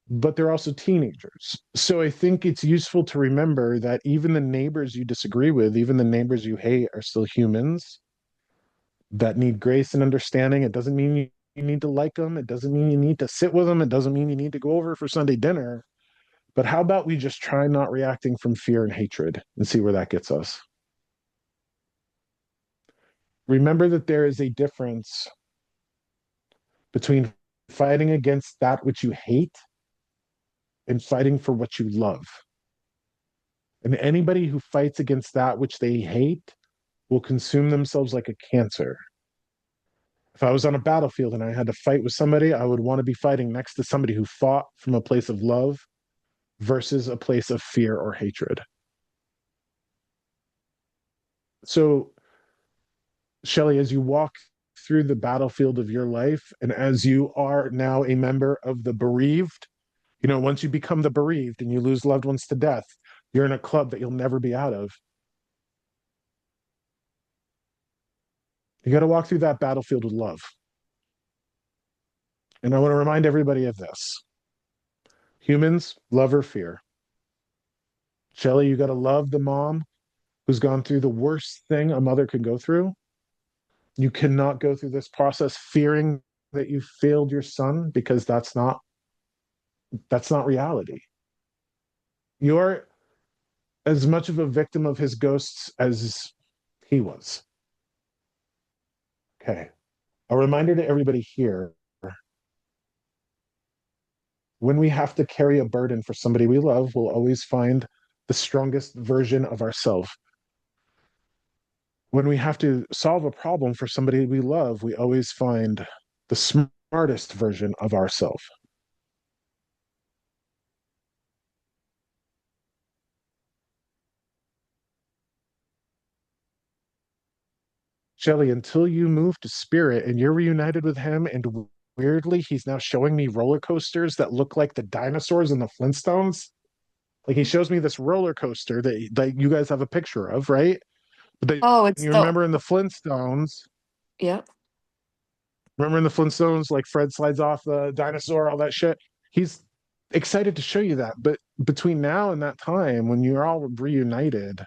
but they're also teenagers. So I think it's useful to remember that even the neighbors you disagree with, even the neighbors you hate, are still humans that need grace and understanding. It doesn't mean you need to like them. It doesn't mean you need to sit with them. It doesn't mean you need to go over for Sunday dinner. But how about we just try not reacting from fear and hatred and see where that gets us? Remember that there is a difference between fighting against that which you hate and fighting for what you love. And anybody who fights against that which they hate will consume themselves like a cancer. If I was on a battlefield and I had to fight with somebody, I would want to be fighting next to somebody who fought from a place of love versus a place of fear or hatred. So, Shelley, as you walk through the battlefield of your life, and as you are now a member of the bereaved, once you become the bereaved and you lose loved ones to death, you're in a club that you'll never be out of. You got to walk through that battlefield with love. And I want to remind everybody of this: humans, love or fear. Shelly, you got to love the mom who's gone through the worst thing a mother can go through. You cannot go through this process fearing that you failed your son, because that's not reality. You're as much of a victim of his ghosts as he was. Okay. A reminder to everybody here, when we have to carry a burden for somebody we love, we'll always find the strongest version of ourselves. When we have to solve a problem for somebody we love, we always find the smartest version of ourselves. Shelly, until you move to spirit and you're reunited with him, and weirdly, he's now showing me roller coasters that look like the dinosaurs in the Flintstones. Like he shows me this roller coaster that you guys have a picture of, right? But Oh, it's you the remember in the Flintstones, yeah. like Fred slides off the dinosaur, all that shit. He's excited to show you that. But between now and that time, when you're all reunited,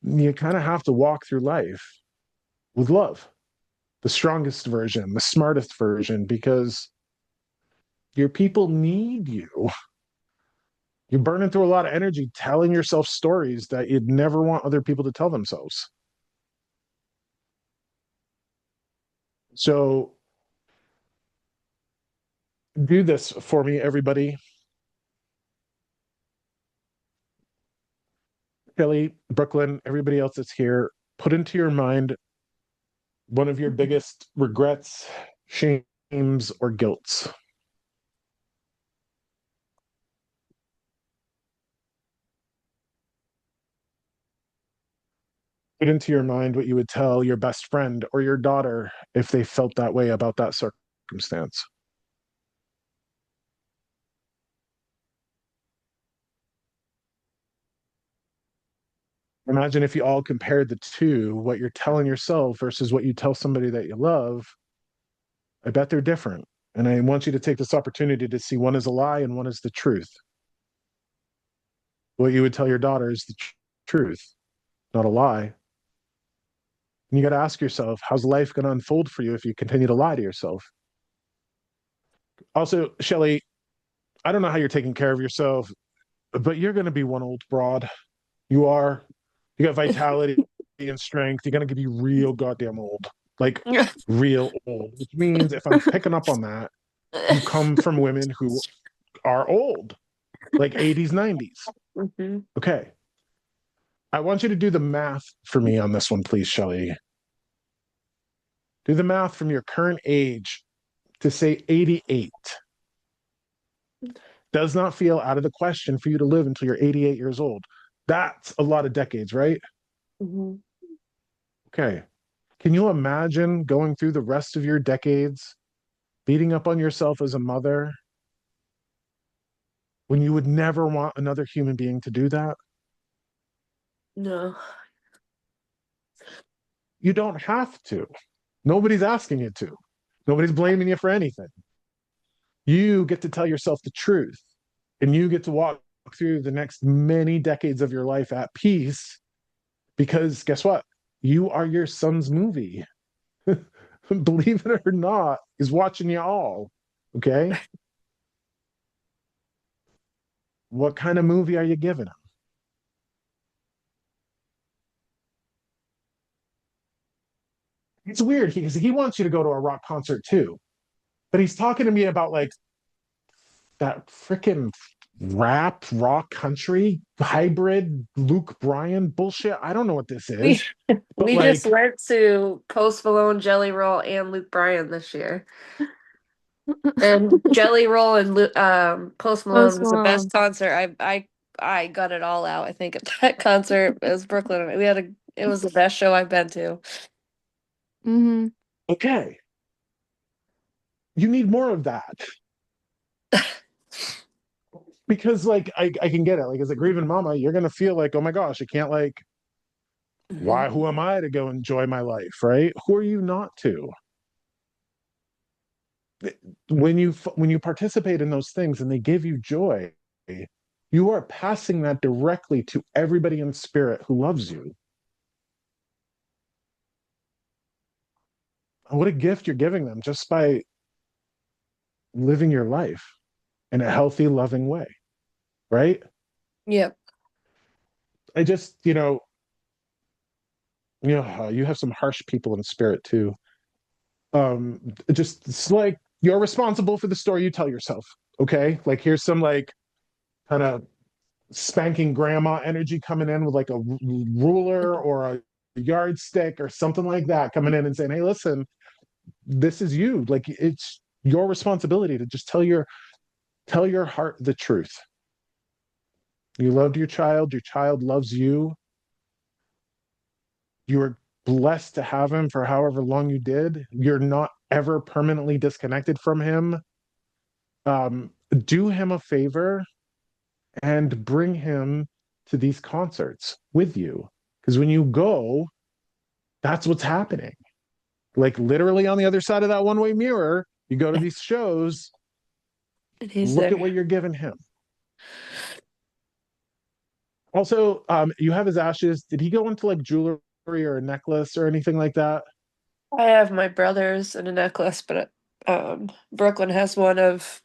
you kind of have to walk through life with love, the strongest version, the smartest version, because your people need you. You're burning through a lot of energy telling yourself stories that you'd never want other people to tell themselves. So do this for me, everybody. Kelly, Brooklyn, everybody else that's here, put into your mind one of your biggest regrets, shames, or guilts. Put into your mind what you would tell your best friend or your daughter if they felt that way about that circumstance. Imagine if you all compared the two, what you're telling yourself versus what you tell somebody that you love. I bet they're different. And I want you to take this opportunity to see one is a lie and one is the truth. What you would tell your daughter is the truth, not a lie. And you got to ask yourself, how's life going to unfold for you if you continue to lie to yourself? Also, Shelly, I don't know how you're taking care of yourself, but you're going to be one old broad. You are. You got vitality and strength. You're going to be real goddamn old. Like real old, which means if I'm picking up on that, you come from women who are old, like 80s, 90s. Mm-hmm. Okay. I want you to do the math for me on this one, please, Shelly. Do the math from your current age to say 88. Does not feel out of the question for you to live until you're 88 years old. That's a lot of decades, right? Mm-hmm. Okay. Can you imagine going through the rest of your decades, beating up on yourself as a mother, when you would never want another human being to do that? No. You don't have to. Nobody's asking you to. Nobody's blaming you for anything. You get to tell yourself the truth, and you get to walk through the next many decades of your life at peace, because guess what? You are your son's movie. Believe it or not, he's watching you all. Okay. What kind of movie are you giving him? It's weird because he wants you to go to a rock concert too, but he's talking to me about like that freaking rap, rock, country hybrid Luke Bryan bullshit. I don't know what this We is, but we just like, went to Post Malone, Jelly Roll, and Luke Bryan this year. And Jelly Roll and Post Malone Post was the best Malone. concert. I got it all out, I think, at that concert. It was Brooklyn. It was the best show I've been to. Mm-hmm. okay, you need more of that. Because like I can get it. Like as a grieving mama, you're gonna feel like, oh my gosh, I can't like, why, Mm-hmm. who am I to go enjoy my life, right? Who are you not to? When you participate in those things and they give you joy, You are passing that directly to everybody in spirit who loves you. What a gift you're giving them just by living your life in a healthy, loving way, right? Yep. I just, you have some harsh people in spirit too. Just it's like you're responsible for the story you tell yourself. Okay, like here's some like kind of spanking grandma energy coming in with like a ruler or a yardstick or something like that coming in and saying, "Hey, listen, this is you. Like it's your responsibility to just tell your heart the truth. You loved your child loves you. You were blessed to have him for however long you did. You're not ever permanently disconnected from him. Do him a favor and bring him to these concerts with you. Because when you go, that's what's happening. Like literally on the other side of that one-way mirror, you go to these shows, look at what you're giving him. Also, you have his ashes. Did he go into like jewelry or a necklace or anything like that? I have my brother's and a necklace, but Brooklyn has one of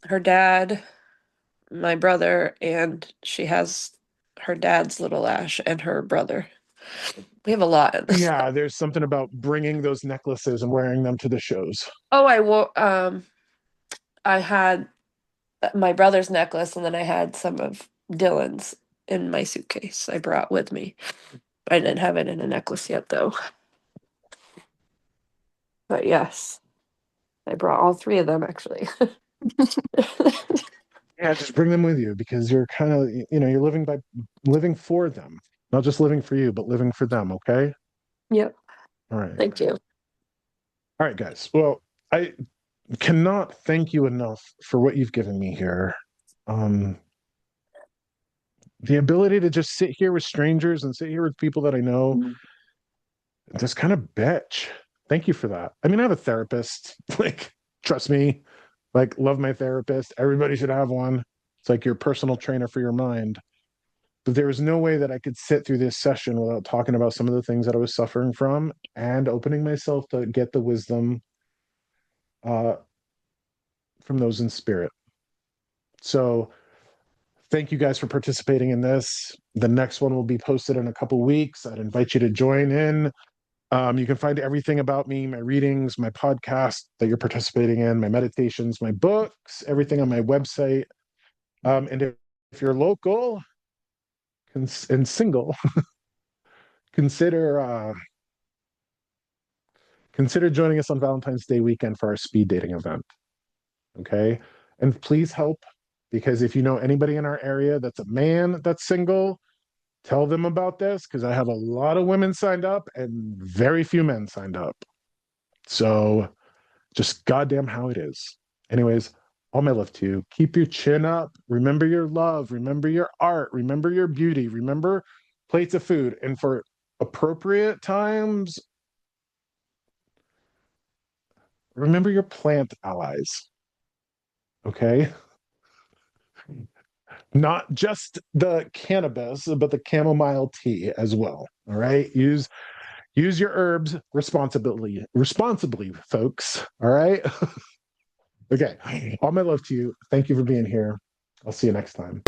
her dad, my brother, and she has her dad's little ash and her brother. We have a lot in this. Yeah, there's something about bringing those necklaces and wearing them to the shows. Oh, I had my brother's necklace, and then I had some of Dylan's in my suitcase I brought with me. I didn't have it in a necklace yet, though. But yes, I brought all three of them actually. Yeah, just bring them with you because you're kind of, you're living for them, not just living for you, but living for them. Okay. Yep. All right. Thank you. All right, guys. Well, I cannot thank you enough for what you've given me here. The ability to just sit here with strangers and sit here with people that I know, just kind of bitch. Thank you for that. I mean, I have a therapist. Like, trust me, like, love my therapist. Everybody should have one. It's like your personal trainer for your mind. But there was no way that I could sit through this session without talking about some of the things that I was suffering from and opening myself to get the wisdom from those in spirit. So thank you guys for participating in this. The next one will be posted in a couple weeks. I'd invite you to join in. You can find everything about me, my readings, my podcast that you're participating in, my meditations, my books, everything on my website. And if you're local and single, consider joining us on Valentine's Day weekend for our speed dating event. Okay. And please help, because if you know anybody in our area that's a man that's single, tell them about this, because I have a lot of women signed up and very few men signed up. So just goddamn how it is. Anyways, all my love to you. Keep your chin up. Remember your love. Remember your art. Remember your beauty. Remember plates of food. And for appropriate times, remember your plant allies. Okay? Not just the cannabis, but the chamomile tea as well. All right? Use your herbs responsibly, folks. All right? Okay. All my love to you. Thank you for being here. I'll see you next time.